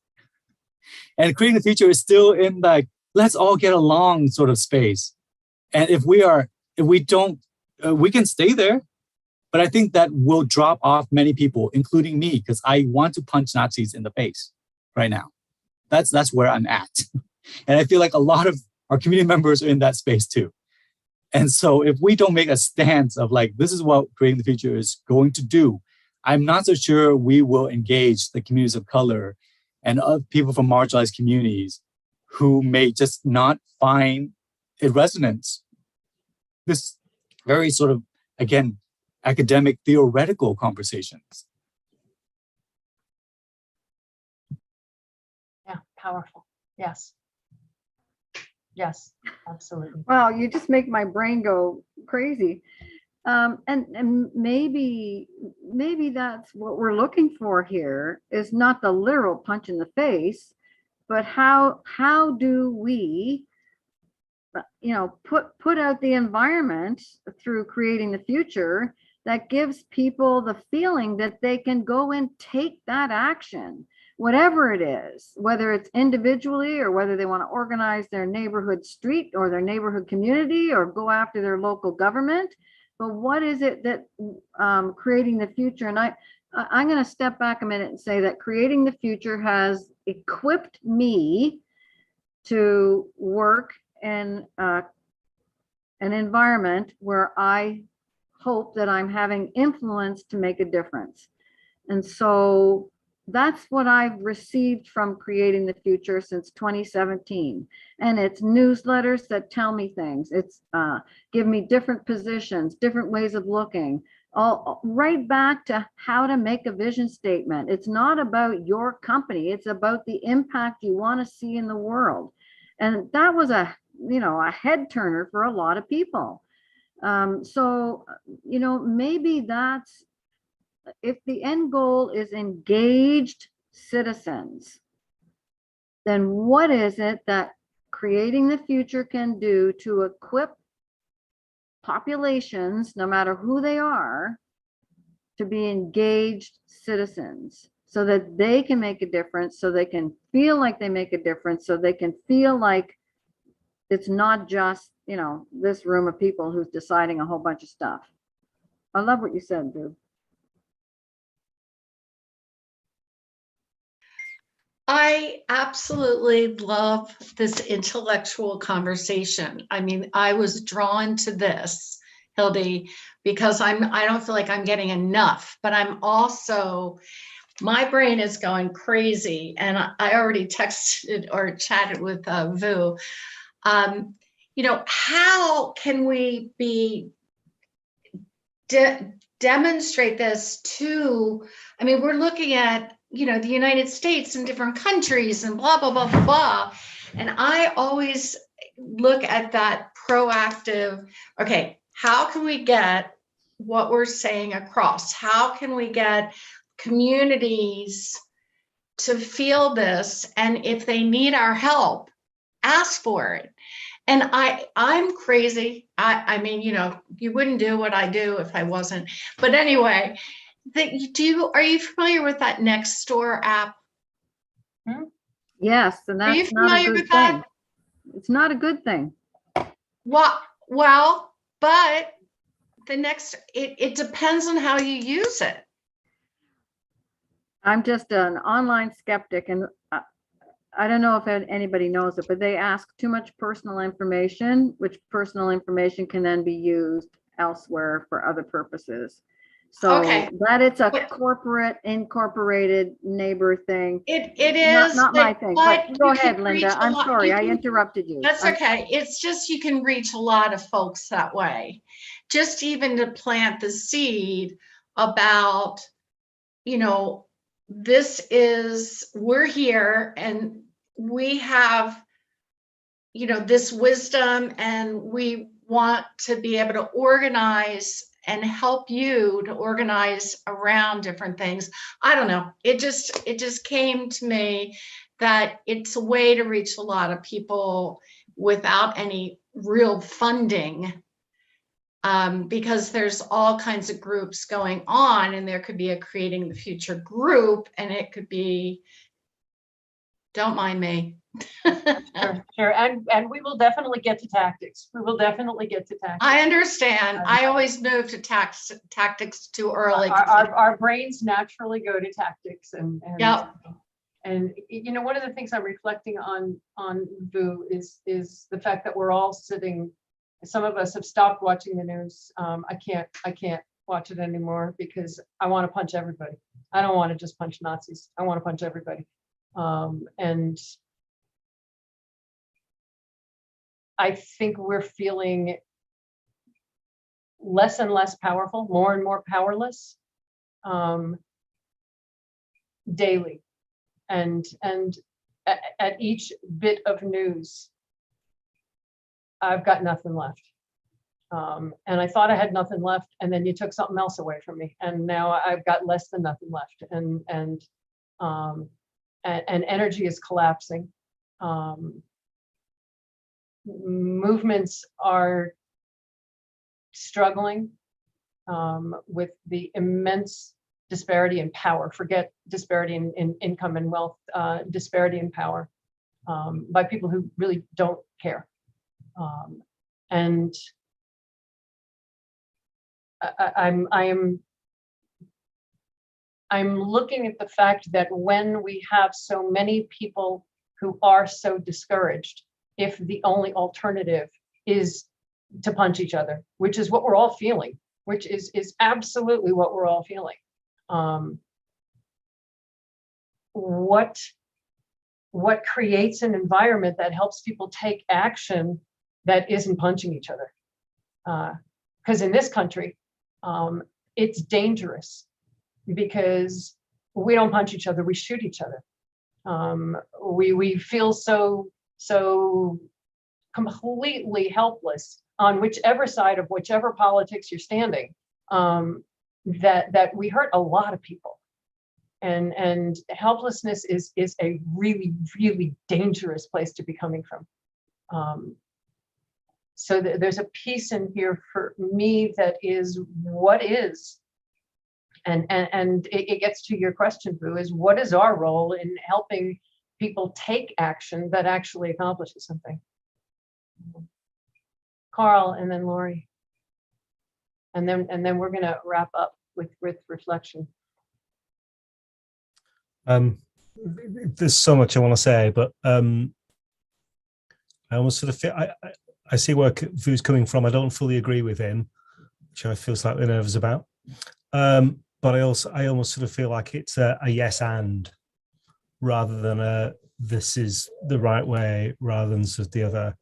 And Creating the Future is still in like, let's all get along sort of space. And if we don't, we can stay there, but I think that will drop off many people, including me, because I want to punch Nazis in the face right now. That's where I'm at. And I feel like a lot of our community members are in that space too. And so if we don't make a stance of like, this is what Creating the Future is going to do, I'm not so sure we will engage the communities of color and other people from marginalized communities who may just not find it resonates. This very sort of, again, academic theoretical conversations. Yeah, powerful. Yes. Yes, absolutely. Wow, you just make my brain go crazy. And maybe that's what we're looking for here, is not the literal punch in the face, but how do we, put out the environment through creating the future that gives people the feeling that they can go and take that action, whatever it is, whether it's individually or whether they want to organize their neighborhood street or their neighborhood community or go after their local government. But what is it that creating the future? And I'm going to step back a minute and say that creating the future has equipped me to work in an environment where I hope that I'm having influence to make a difference. And so that's what I've received from creating the future since 2017. And it's newsletters that tell me things. It's give me different positions, different ways of looking, all right back to how to make a vision statement. It's not about your company. It's about the impact you want to see in the world. And that was a head turner for a lot of people. So, maybe that's, if the end goal is engaged citizens, then what is it that creating the future can do to equip populations, no matter who they are, to be engaged citizens so that they can make a difference, so they can feel like they make a difference, so they can feel like it's not just, this room of people who's deciding a whole bunch of stuff. I love what you said, Drew. I absolutely love this intellectual conversation. I mean, I was drawn to this, Hildy, because I don't feel like I'm getting enough, but I'm also, my brain is going crazy. And I already texted or chatted with Vu. How can we demonstrate this to, we're looking at, the United States and different countries and blah, blah, blah, blah, blah. And I always look at that proactive, okay, how can we get what we're saying across? How can we get communities to feel this? And if they need our help, ask for it. And I'm crazy. You wouldn't do what I do if I wasn't. But anyway, are you familiar with that Nextdoor app? Yes, and that's not a good thing. It's not a good thing. Well, but it depends on how you use it. I'm just an online skeptic, and I don't know if anybody knows it, but they ask too much personal information, which personal information can then be used elsewhere for other purposes. So that it's a corporate incorporated neighbor thing. It is not my thing. But go ahead, Linda. I'm sorry, I interrupted you. That's okay. It's just you can reach a lot of folks that way. Just even to plant the seed about, we're here and we have, this wisdom, and we want to be able to organize and help you to organize around different things. I don't know. It just came to me that it's a way to reach a lot of people without any real funding, because there's all kinds of groups going on, and there could be a Creating the Future group, and it could be, don't mind me. Sure. And we will definitely get to tactics. I understand. I always move to tactics too early. Our brains naturally go to tactics, and yep. And one of the things I'm reflecting on Vu is the fact that we're all sitting. Some of us have stopped watching the news. I can't watch it anymore because I want to punch everybody. I don't want to just punch Nazis. I want to punch everybody. And I think we're feeling less and less powerful, more and more powerless daily. And at each bit of news, I've got nothing left. And I thought I had nothing left, and then you took something else away from me, and now I've got less than nothing left, and energy is collapsing. Movements are struggling with the immense disparity in power. Forget disparity in income and wealth, disparity in power by people who really don't care. And I'm looking at the fact that when we have so many people who are so discouraged, if the only alternative is to punch each other, which is what we're all feeling, which is absolutely what we're all feeling. What creates an environment that helps people take action that isn't punching each other? Because in this country, it's dangerous because we don't punch each other, we shoot each other. We feel so completely helpless on whichever side of whichever politics you're standing, that we hurt a lot of people. And helplessness is a really, really dangerous place to be coming from. So there's a piece in here for me that is what is, and it gets to your question, Boo, is what is our role in helping people take action that actually accomplishes something? Carl, and then Lori, and then we're gonna wrap up with reflection. There's so much I want to say, but I almost sort of feel I see where Vu's coming from. I don't fully agree with him, which I feel slightly nervous about. But I almost sort of feel like it's a yes and, rather than a this is the right way, rather than sort of the other.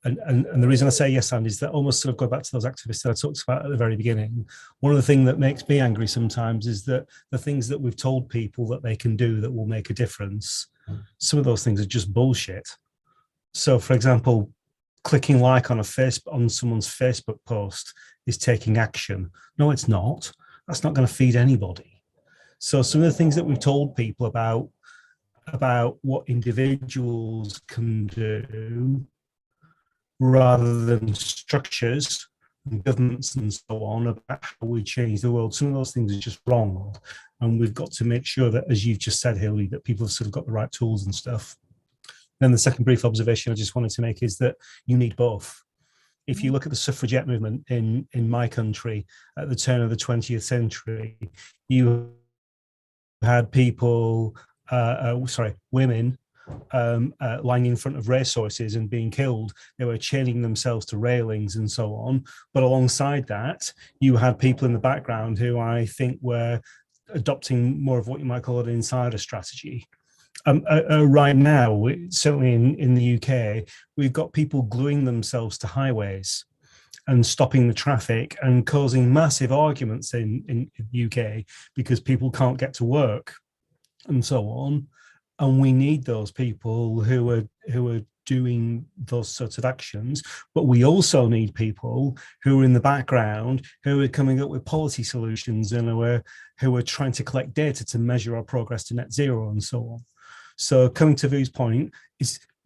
And the reason I say yes and is that almost sort of go back to those activists that I talked about at the very beginning. One of the things that makes me angry sometimes is that the things that we've told people that they can do that will make a difference, some of those things are just bullshit. So, for example, clicking like on someone's Facebook post is taking action. No, it's not. That's not going to feed anybody. So some of the things that we've told people about what individuals can do, rather than structures and governments and so on, about how we change the world, some of those things are just wrong. And we've got to make sure that, as you've just said, Hilary, that people have sort of got the right tools and stuff. Then the second brief observation I just wanted to make is that you need both. If you look at the suffragette movement in my country at the turn of the 20th century, you had people, women, lying in front of racehorses and being killed. They were chaining themselves to railings and so on. But alongside that, you had people in the background who I think were adopting more of what you might call an insider strategy. Right now, certainly in the UK, we've got people gluing themselves to highways and stopping the traffic and causing massive arguments in the UK because people can't get to work and so on. And we need those people who are doing those sorts of actions, but we also need people who are in the background, who are coming up with policy solutions and who are trying to collect data to measure our progress to net zero and so on. So coming to Vu's point,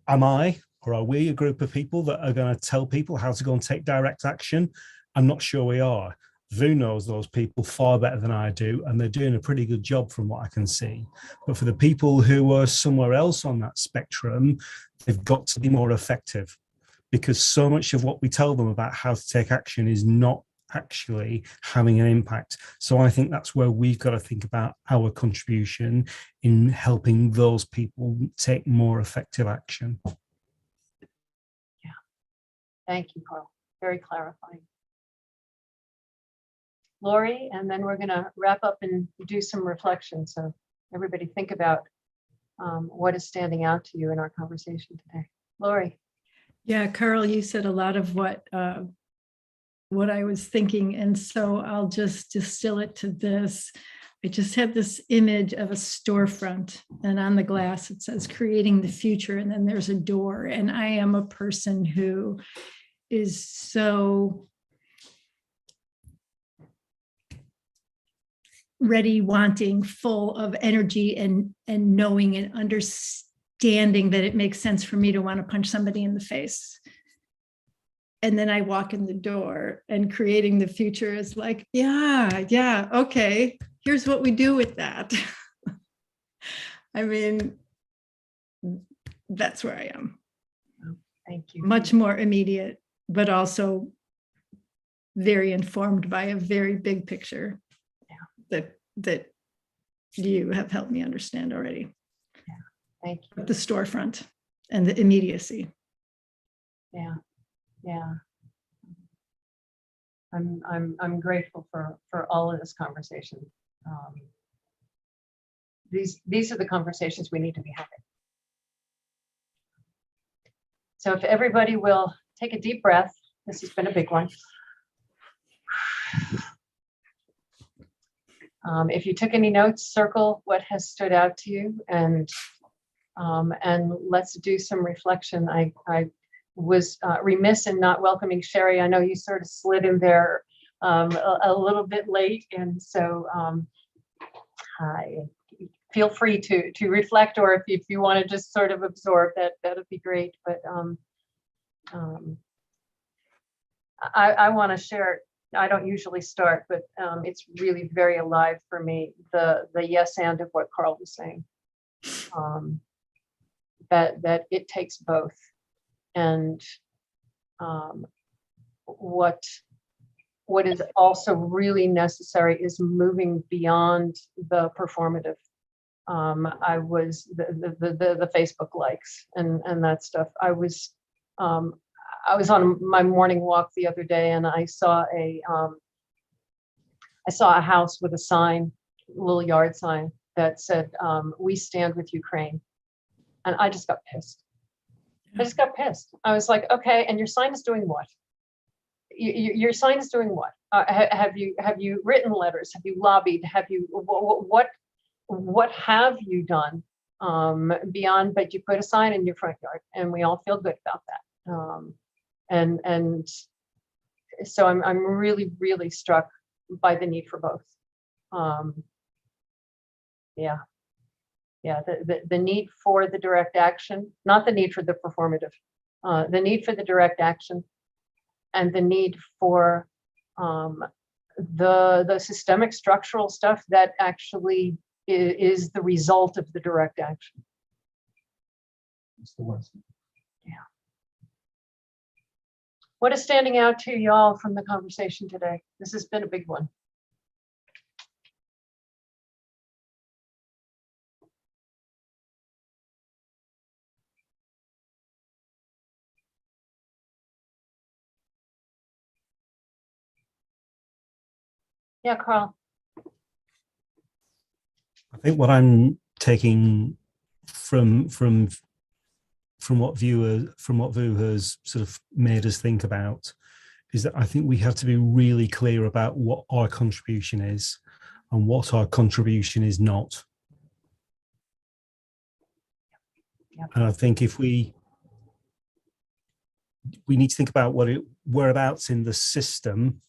am I or are we a group of people that are going to tell people how to go and take direct action? I'm not sure we are. Vu knows those people far better than I do, and they're doing a pretty good job from what I can see. But for the people who are somewhere else on that spectrum, they've got to be more effective, because so much of what we tell them about how to take action is not actually having an impact. So I think that's where we've got to think about our contribution in helping those people take more effective action. Yeah, thank you, Carl. Very clarifying. Lori, and then we're going to wrap up and do some reflection. So everybody think about what is standing out to you in our conversation today. Lori. Yeah, Carl, you said a lot of what I was thinking. And so I'll just distill it to this. I just had this image of a storefront, and on the glass it says creating the future, and then there's a door. And I am a person who is so ready, wanting, full of energy and knowing and understanding that it makes sense for me to want to punch somebody in the face. And then I walk in the door, and creating the future is like, yeah, okay, here's what we do with that. I mean, that's where I am. Thank you. Much more immediate, but also very informed by a very big picture that you have helped me understand already. Yeah, thank you. The storefront and the immediacy. Yeah. I'm grateful for all of this conversation. These are the conversations we need to be having. So if everybody will take a deep breath, this has been a big one. If you took any notes, circle what has stood out to you, and let's do some reflection. I was remiss in not welcoming Sherry. I know you sort of slid in there a little bit late, and so feel free to reflect, or if you want to just sort of absorb, that would be great. But I want to share. I don't usually start, but it's really very alive for me, the yes and of what Carl was saying, that it takes both. And what is also really necessary is moving beyond the performative. I was the Facebook likes and that stuff. I was on my morning walk the other day, and I saw a house with a sign, a little yard sign that said, "We stand with Ukraine," and I just got pissed. I was like, okay, and your sign is doing what? Your sign is doing what? Have you written letters? Have you lobbied? Have you what have you done beyond? But you put a sign in your front yard, and we all feel good about that. And so I'm really, really struck by the need for both. The need for the direct action, not the need for the performative, the need for the direct action, and the need for the systemic structural stuff that actually is the result of the direct action. It's the West. Yeah. What is standing out to y'all from the conversation today? This has been a big one. Yeah, Carl. I think what I'm taking from what Vu has sort of made us think about is that I think we have to be really clear about what our contribution is and what our contribution is not. Yep. And I think if we need to think about whereabouts in the system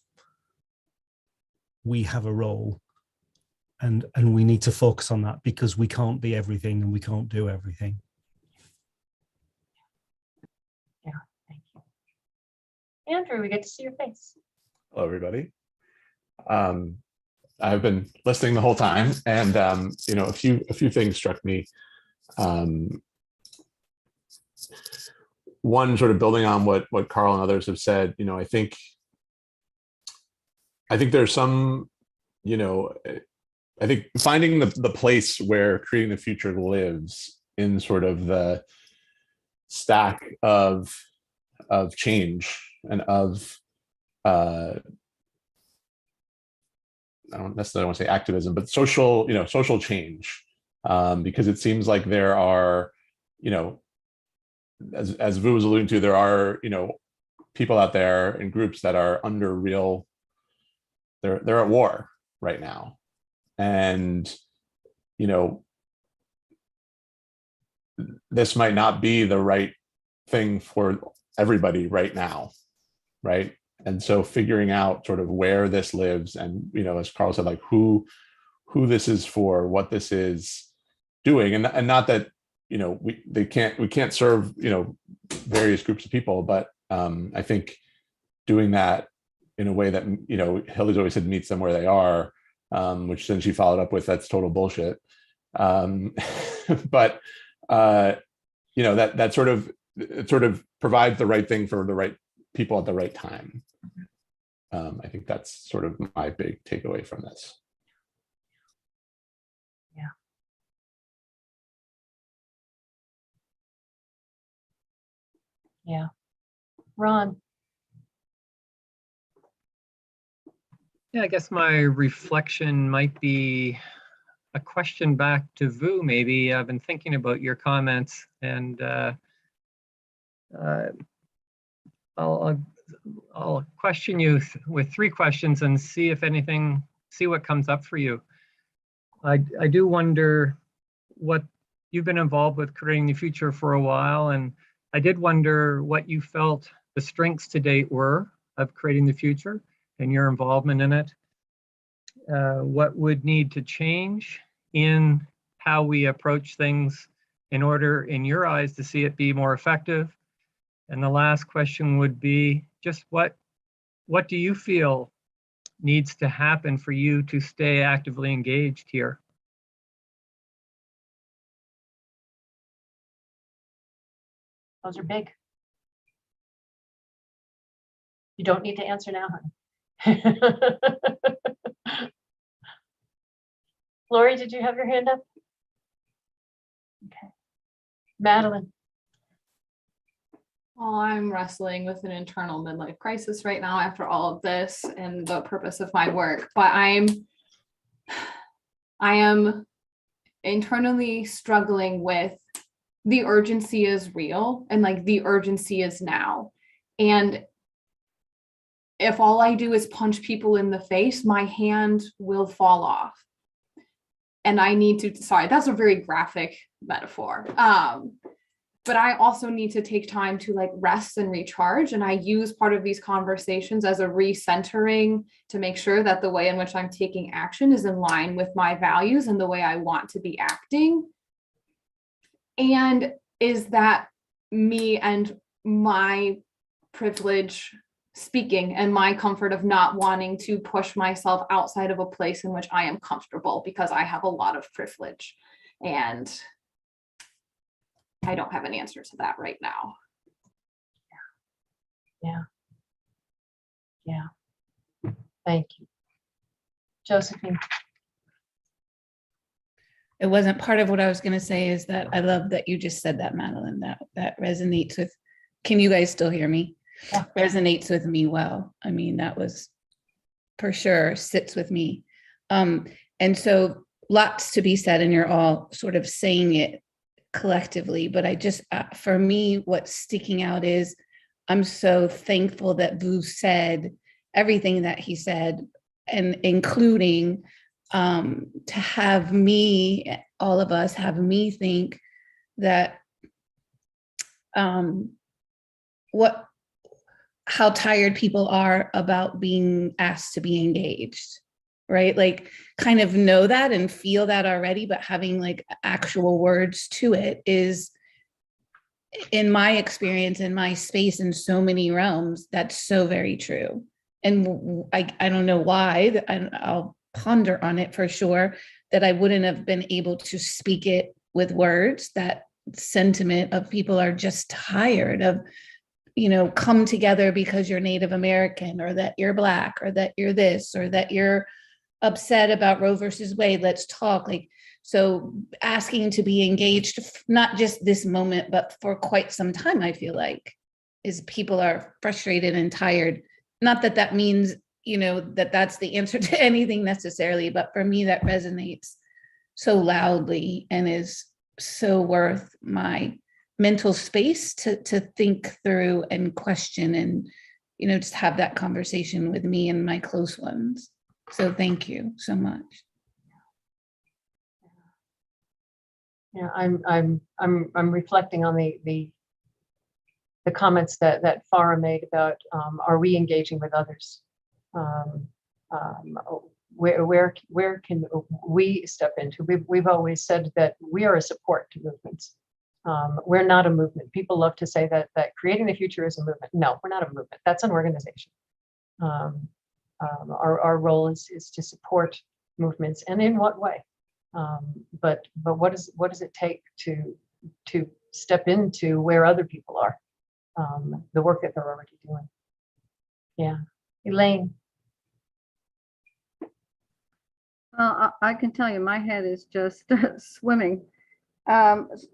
we have a role, and we need to focus on that, because we can't be everything and we can't do everything. Yeah, thank you. Andrew, we get to see your face. Hello, everybody. I've been listening the whole time, and a few things struck me. One, sort of building on what Carl and others have said. I think there's some, I think finding the place where creating the future lives in sort of the stack of change and of I don't necessarily want to say activism, but social change, because it seems like there are, as Vu was alluding to, there are, people out there and groups that are under real, they're at war right now. And, this might not be the right thing for everybody right now, right? And so figuring out sort of where this lives, and, as Carl said, like who who this is for, what this is doing, and not that, you know, we can't serve, you know, various groups of people, but I think doing that in a way that, you know, Hilda's always said meets them where they are, which then she followed up with, that's total bullshit. But you know, that sort of provides the right thing for the right people at the right time. I think that's sort of my big takeaway from this. Yeah. Yeah. Ron. Yeah, I guess my reflection might be a question back to Vu, maybe. I've been thinking about your comments, and I'll question you with 3 questions and see what comes up for you. I do wonder what you've been involved with creating the future for a while, and I did wonder what you felt the strengths to date were of creating the future and your involvement in it. What would need to change in how we approach things in order, in your eyes, to see it be more effective? And the last question would be just what do you feel needs to happen for you to stay actively engaged here? Those are big. You don't need to answer now, honey. Lori, did you have your hand up? Okay. Madeline. Well, I'm wrestling with an internal midlife crisis right now after all of this and the purpose of my work, but I am internally struggling with the urgency is real, and like the urgency is now. And if all I do is punch people in the face, my hand will fall off. And I need to, sorry, that's a very graphic metaphor. But I also need to take time to like rest and recharge. And I use part of these conversations as a recentering to make sure that the way in which I'm taking action is in line with my values and the way I want to be acting. And is that me and my privilege speaking and my comfort of not wanting to push myself outside of a place in which I am comfortable because I have a lot of privilege, and I don't have an answer to that right now. Yeah. Yeah. Thank you. Josephine. It wasn't part of what I was going to say, is that I love that you just said that, Madeline, that resonates with, can you guys still hear me? Yeah. Resonates with me well. I mean, that was for sure sits with me. And so lots to be said, and you're all sort of saying it collectively, but I just, for me, what's sticking out is I'm so thankful that Vu said everything that he said, and including to have me, all of us, have me think that how tired people are about being asked to be engaged, right? Like kind of know that and feel that already, but having like actual words to it is, in my experience, in my space, in so many realms, that's so very true. And I don't know why, I'll ponder on it for sure, that I wouldn't have been able to speak it with words, that sentiment of people are just tired of, you know, come together because you're Native American, or that you're Black, or that you're this, or that you're upset about Roe versus Wade, let's talk. Like, so asking to be engaged, not just this moment, but for quite some time, I feel like, is people are frustrated and tired. Not that that means, you know, that that's the answer to anything necessarily, but for me, that resonates so loudly and is so worth my mental space to think through and question, and, you know, just have that conversation with me and my close ones. So thank you so much. Yeah, I'm reflecting on the comments that Farah made about are we engaging with others? where can we step into? We've always said that we are a support to movements. We're not a movement. People love to say that creating the future is a movement. No, we're not a movement. That's an organization. Our role is to support movements, and in what way? But what does it take to step into where other people are, the work that they're already doing? Yeah, Elaine. Well, I can tell you, my head is just swimming.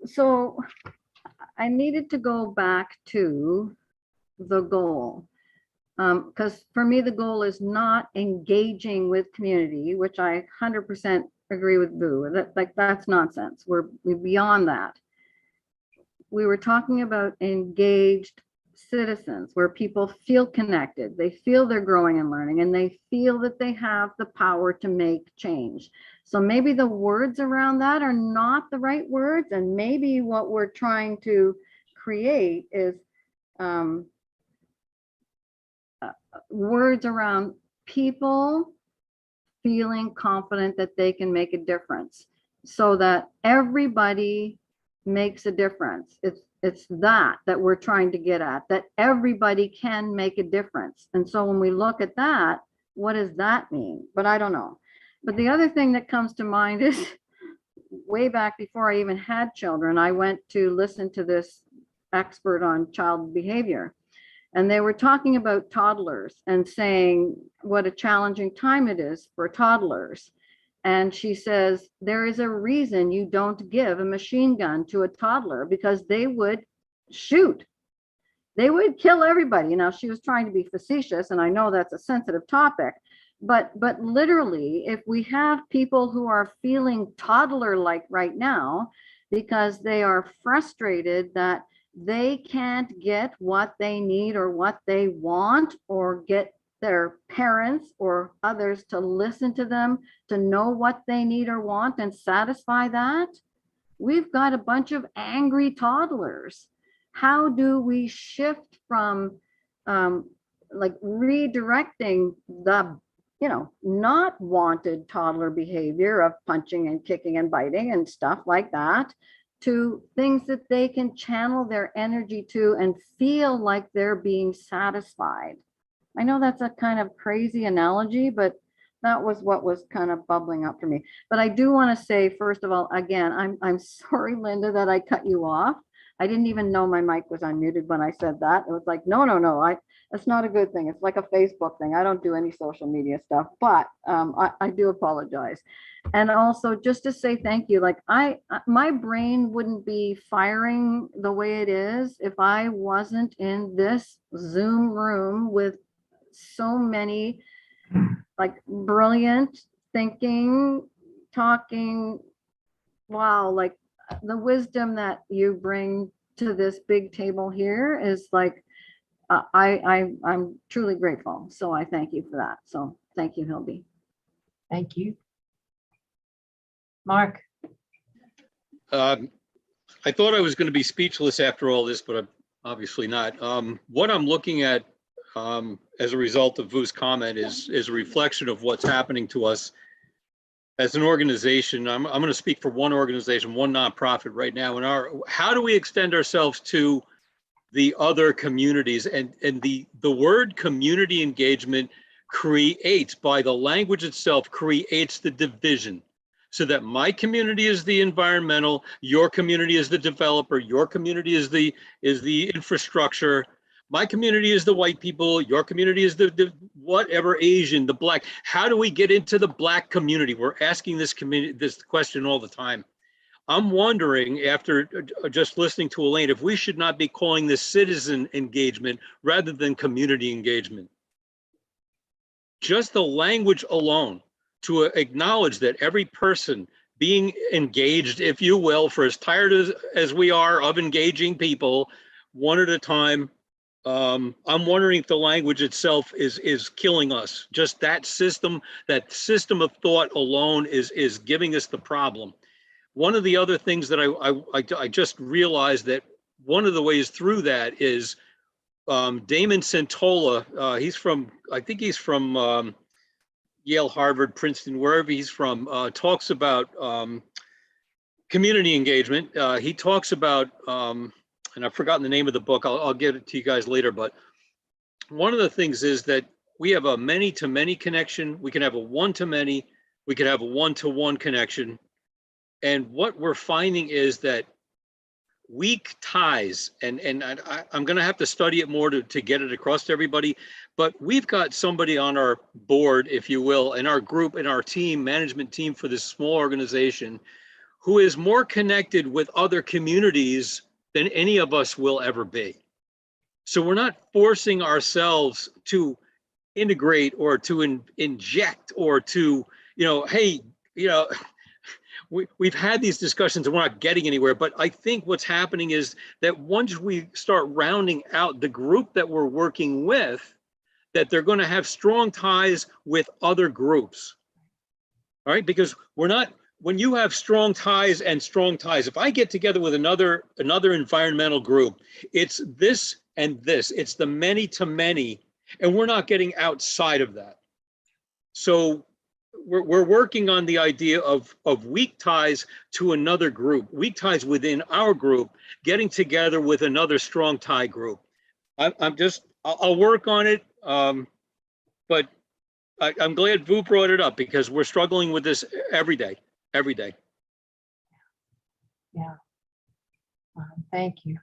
So I needed to go back to the goal. Because for me, the goal is not engaging with community, which I 100% agree with Boo. That's nonsense. We're beyond that. We were talking about engaged citizens, where people feel connected, they feel they're growing and learning, and they feel that they have the power to make change. So maybe the words around that are not the right words, and maybe what we're trying to create is words around people feeling confident that they can make a difference, so that everybody makes a difference. It's that we're trying to get at, that everybody can make a difference. And so when we look at that, what does that mean? But I don't know. But the other thing that comes to mind is way back before I even had children, I went to listen to this expert on child behavior. And they were talking about toddlers and saying what a challenging time it is for toddlers. And she says, there is a reason you don't give a machine gun to a toddler, because they would shoot. They would kill everybody. Now, she was trying to be facetious, and I know that's a sensitive topic, but literally, if we have people who are feeling toddler-like right now because they are frustrated that they can't get what they need or what they want, or get their parents or others to listen to them, to know what they need or want and satisfy that, we've got a bunch of angry toddlers. How do we shift from like redirecting the not wanted toddler behavior of punching and kicking and biting and stuff like that, to things that they can channel their energy to and feel like they're being satisfied? I know that's a kind of crazy analogy, but that was what was kind of bubbling up for me. But I do want to say, first of all, again, I'm sorry, Linda, that I cut you off. I didn't even know my mic was unmuted when I said that. It was like, no, that's not a good thing. It's like a Facebook thing. I don't do any social media stuff, but I do apologize. And also just to say thank you. Like my brain wouldn't be firing the way it is if I wasn't in this Zoom room with so many like brilliant thinking, talking, wow, like the wisdom that you bring to this big table here is like, I'm truly grateful. So I thank you for that. So thank you, Hildy. Thank you. Mark. I thought I was going to be speechless after all this, but I'm obviously not. What I'm looking at as a result of Vu's comment is a reflection of what's happening to us as an organization. I'm going to speak for one organization, one nonprofit right now. And how do we extend ourselves to the other communities? And the word community engagement creates, by the language itself, creates the division. So that my community is the environmental, your community is the developer, your community is the infrastructure, my community is the white people, your community is the whatever, Asian, the black. How do we get into the black community? We're asking this question all the time. I'm wondering, after just listening to Elaine, if we should not be calling this citizen engagement rather than community engagement. Just the language alone, to acknowledge that every person being engaged, if you will, for as tired as we are of engaging people one at a time, I'm wondering if the language itself is killing us. Just that system of thought alone is giving us the problem. One of the other things that I just realized, that one of the ways through that is Damon Centola. I think he's from Yale, Harvard, Princeton, wherever he's from, talks about community engagement. He talks about, and I've forgotten the name of the book. I'll get it to you guys later. But one of the things is that we have a many-to-many connection. We can have a one-to-many. We can have a one-to-one connection. And what we're finding is that weak ties, and I'm going to have to study it more to get it across to everybody, but we've got somebody on our board, if you will, in our group, in our team, management team for this small organization, who is more connected with other communities than any of us will ever be. So we're not forcing ourselves to integrate or to inject or to, hey, we've had these discussions and we're not getting anywhere. But I think what's happening is that once we start rounding out the group that we're working with, that they're going to have strong ties with other groups. All right, because when you have strong ties, if I get together with another environmental group, it's this and this, it's the many to many, and we're not getting outside of that. So we're working on the idea of weak ties to another group, weak ties within our group, getting together with another strong tie group. I'll work on it, but I'm glad Vu brought it up because we're struggling with this every day. Yeah. Thank you.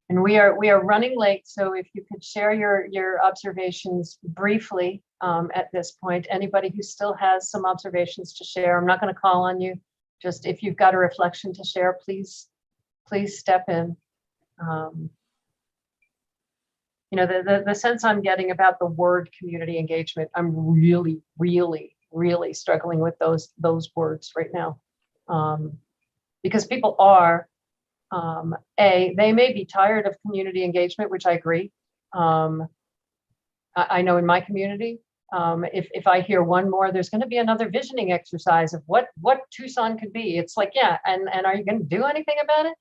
And we are running late, so if you could share your observations briefly at this point. Anybody who still has some observations to share, I'm not going to call on you. Just if you've got a reflection to share, please step in. The sense I'm getting about the word community engagement, I'm really, really, really struggling with those words right now, because people are. They may be tired of community engagement, which I agree. I know in my community, if I hear one more, there's going to be another visioning exercise of what Tucson could be. It's like, yeah, and are you going to do anything about it?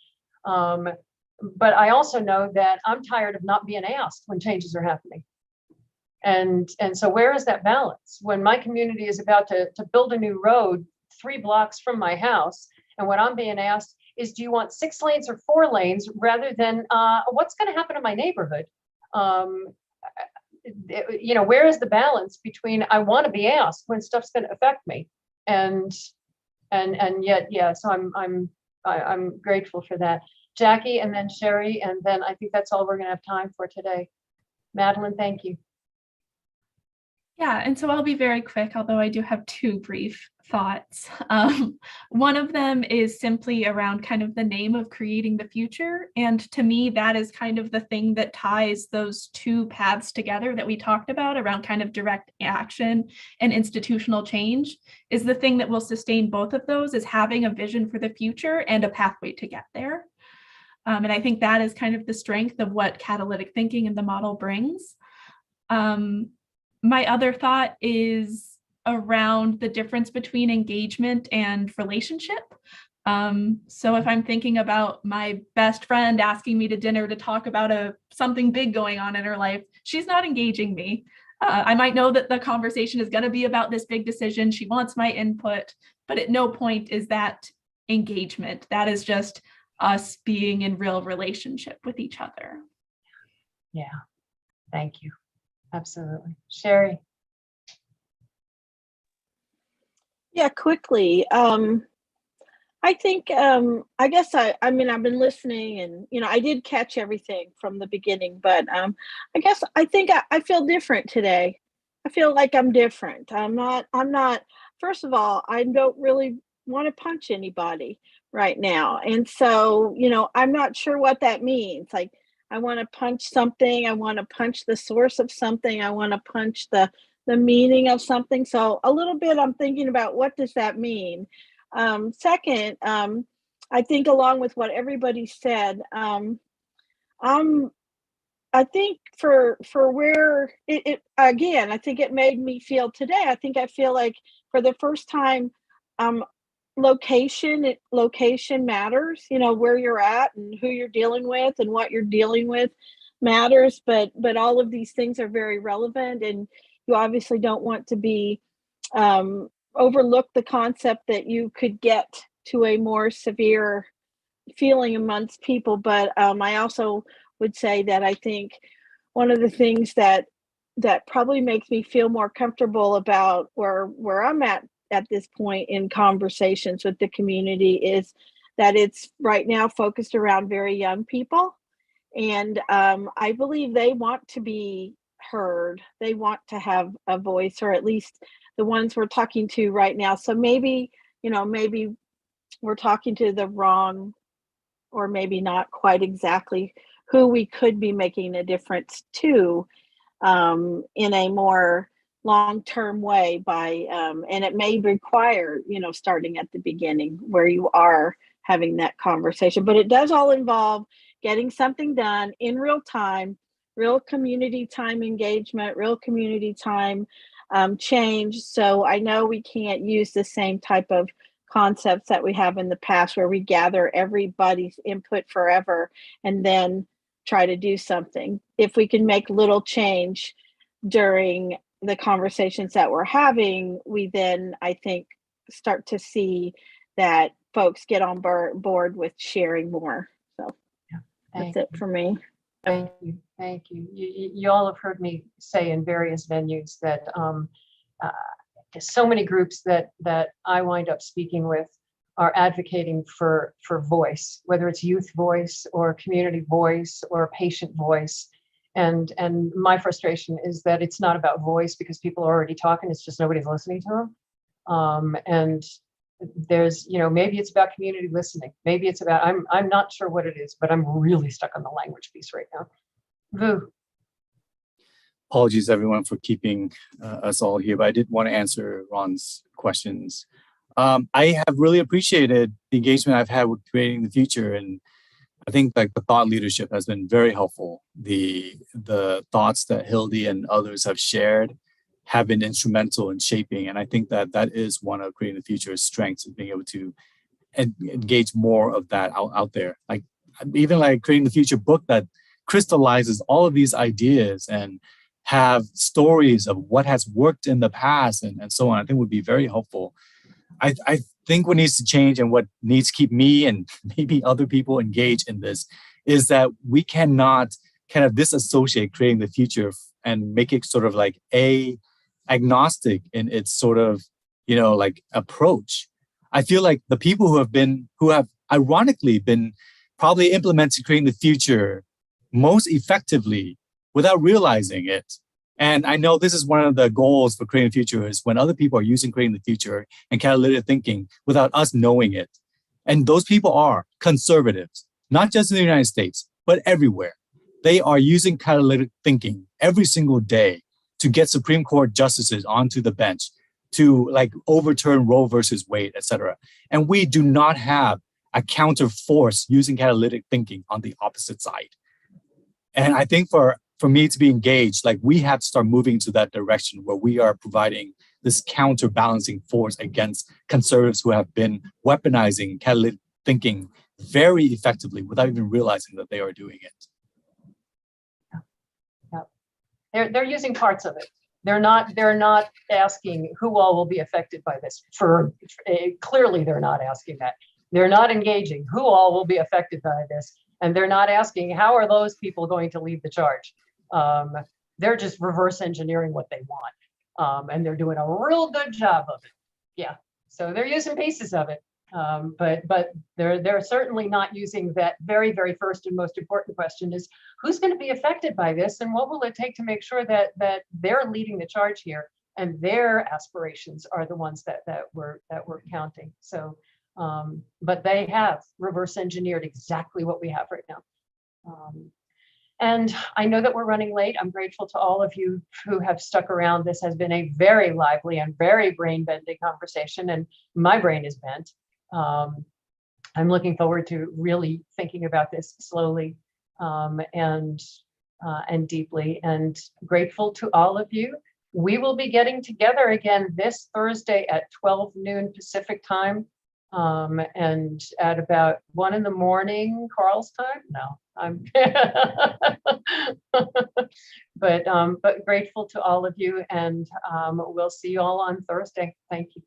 But I also know that I'm tired of not being asked when changes are happening. And so where is that balance? When my community is about to build a new road 3 blocks from my house, and what I'm being asked is, do you want 6 lanes or 4 lanes rather than what's going to happen in my neighborhood? Where is the balance between I want to be asked when stuff's going to affect me, and yet, yeah. So I'm grateful for that. Jackie, and then Sherry, and then I think that's all we're going to have time for today. Madeline, thank you. Yeah, and so I'll be very quick, although I do have 2 brief thoughts. One of them is simply around kind of the name of creating the future. And to me, that is kind of the thing that ties those 2 paths together that we talked about around kind of direct action and institutional change, is the thing that will sustain both of those, is having a vision for the future and a pathway to get there. And I think that is kind of the strength of what catalytic thinking and the model brings. My other thought is around the difference between engagement and relationship. So if I'm thinking about my best friend asking me to dinner to talk about something big going on in her life, she's not engaging me. I might know that the conversation is going to be about this big decision. She wants my input, but at no point is that engagement. That is just us being in real relationship with each other. Yeah, thank you. Absolutely. Sherry. Yeah, quickly. I think, I guess I've been listening and, I did catch everything from the beginning, but I think I feel different today. I feel like I'm different. I'm not, first of all, I don't really want to punch anybody right now. And so, I'm not sure what that means. Like, I want to punch something. I want to punch the source of something. I want to punch the meaning of something. So a little bit, I'm thinking about what does that mean? Second, I think along with what everybody said, I think for where it again, I think it made me feel today. I think I feel like for the first time, location matters. Where you're at and who you're dealing with and what you're dealing with matters. But all of these things are very relevant, and you obviously don't want to be overlook the concept that you could get to a more severe feeling amongst people. But I also would say that I think one of the things that probably makes me feel more comfortable about where I'm at this point in conversations with the community is that it's right now focused around very young people. And I believe they want to be heard. They want to have a voice, or at least the ones we're talking to right now. So maybe, maybe we're talking to the wrong, or maybe not quite exactly who we could be making a difference to in a more long-term way by, and it may require, starting at the beginning where you are having that conversation, but it does all involve getting something done in real time, real community time engagement, real community time change. So I know we can't use the same type of concepts that we have in the past where we gather everybody's input forever and then try to do something. If we can make little change during the conversations that we're having, we then, I think, start to see that folks get on board with sharing more. So that's it for me. Thank you. Thank you. You all have heard me say in various venues that so many groups that I wind up speaking with are advocating for voice, whether it's youth voice or community voice or patient voice. And my frustration is that it's not about voice because people are already talking. It's just nobody's listening to them. And there's, maybe it's about community listening. Maybe it's about, I'm not sure what it is, but I'm really stuck on the language piece right now. Vu. Apologies, everyone, for keeping us all here, but I did want to answer Ron's questions. I have really appreciated the engagement I've had with Creating the Future, and I think the thought leadership has been very helpful. The thoughts that Hildy and others have shared have been instrumental in shaping, and I think that is one of Creating the Future's strengths, is being able to engage more of that out there. Even Creating the Future book that crystallizes all of these ideas and have stories of what has worked in the past and so on, I think would be very helpful. I think what needs to change and what needs to keep me and maybe other people engaged in this is that we cannot kind of disassociate Creating the Future and make it sort of agnostic in its sort of, approach. I feel like the people who have ironically been probably implementing Creating the Future most effectively without realizing it. And I know this is one of the goals for Creating the Future is when other people are using Creating the Future and catalytic thinking without us knowing it. And those people are conservatives, not just in the United States, but everywhere. They are using catalytic thinking every single day to get Supreme Court justices onto the bench, to overturn Roe versus Wade, et cetera. And we do not have a counter force using catalytic thinking on the opposite side. And I think for me to be engaged, we have to start moving to that direction where we are providing this counterbalancing force against conservatives who have been weaponizing catalytic thinking very effectively without even realizing that they are doing it. Yeah. They're using parts of it. They're not asking who all will be affected by this. Clearly, they're not asking that. They're not engaging who all will be affected by this. And they're not asking, how are those people going to lead the charge? They're just reverse engineering what they want. And they're doing a real good job of it. Yeah, so they're using pieces of it. But they're certainly not using that very, very first and most important question is, who's going to be affected by this? And what will it take to make sure that they're leading the charge here and their aspirations are the ones that we're counting. So, but they have reverse engineered exactly what we have right now. And I know that we're running late. I'm grateful to all of you who have stuck around. This has been a very lively and very brain-bending conversation, and my brain is bent. I'm looking forward to really thinking about this slowly and deeply, and grateful to all of you. We will be getting together again this Thursday at 12 noon Pacific time. And at about 1 a.m, Carl's time? No, I'm but grateful to all of you, and we'll see you all on Thursday. Thank you.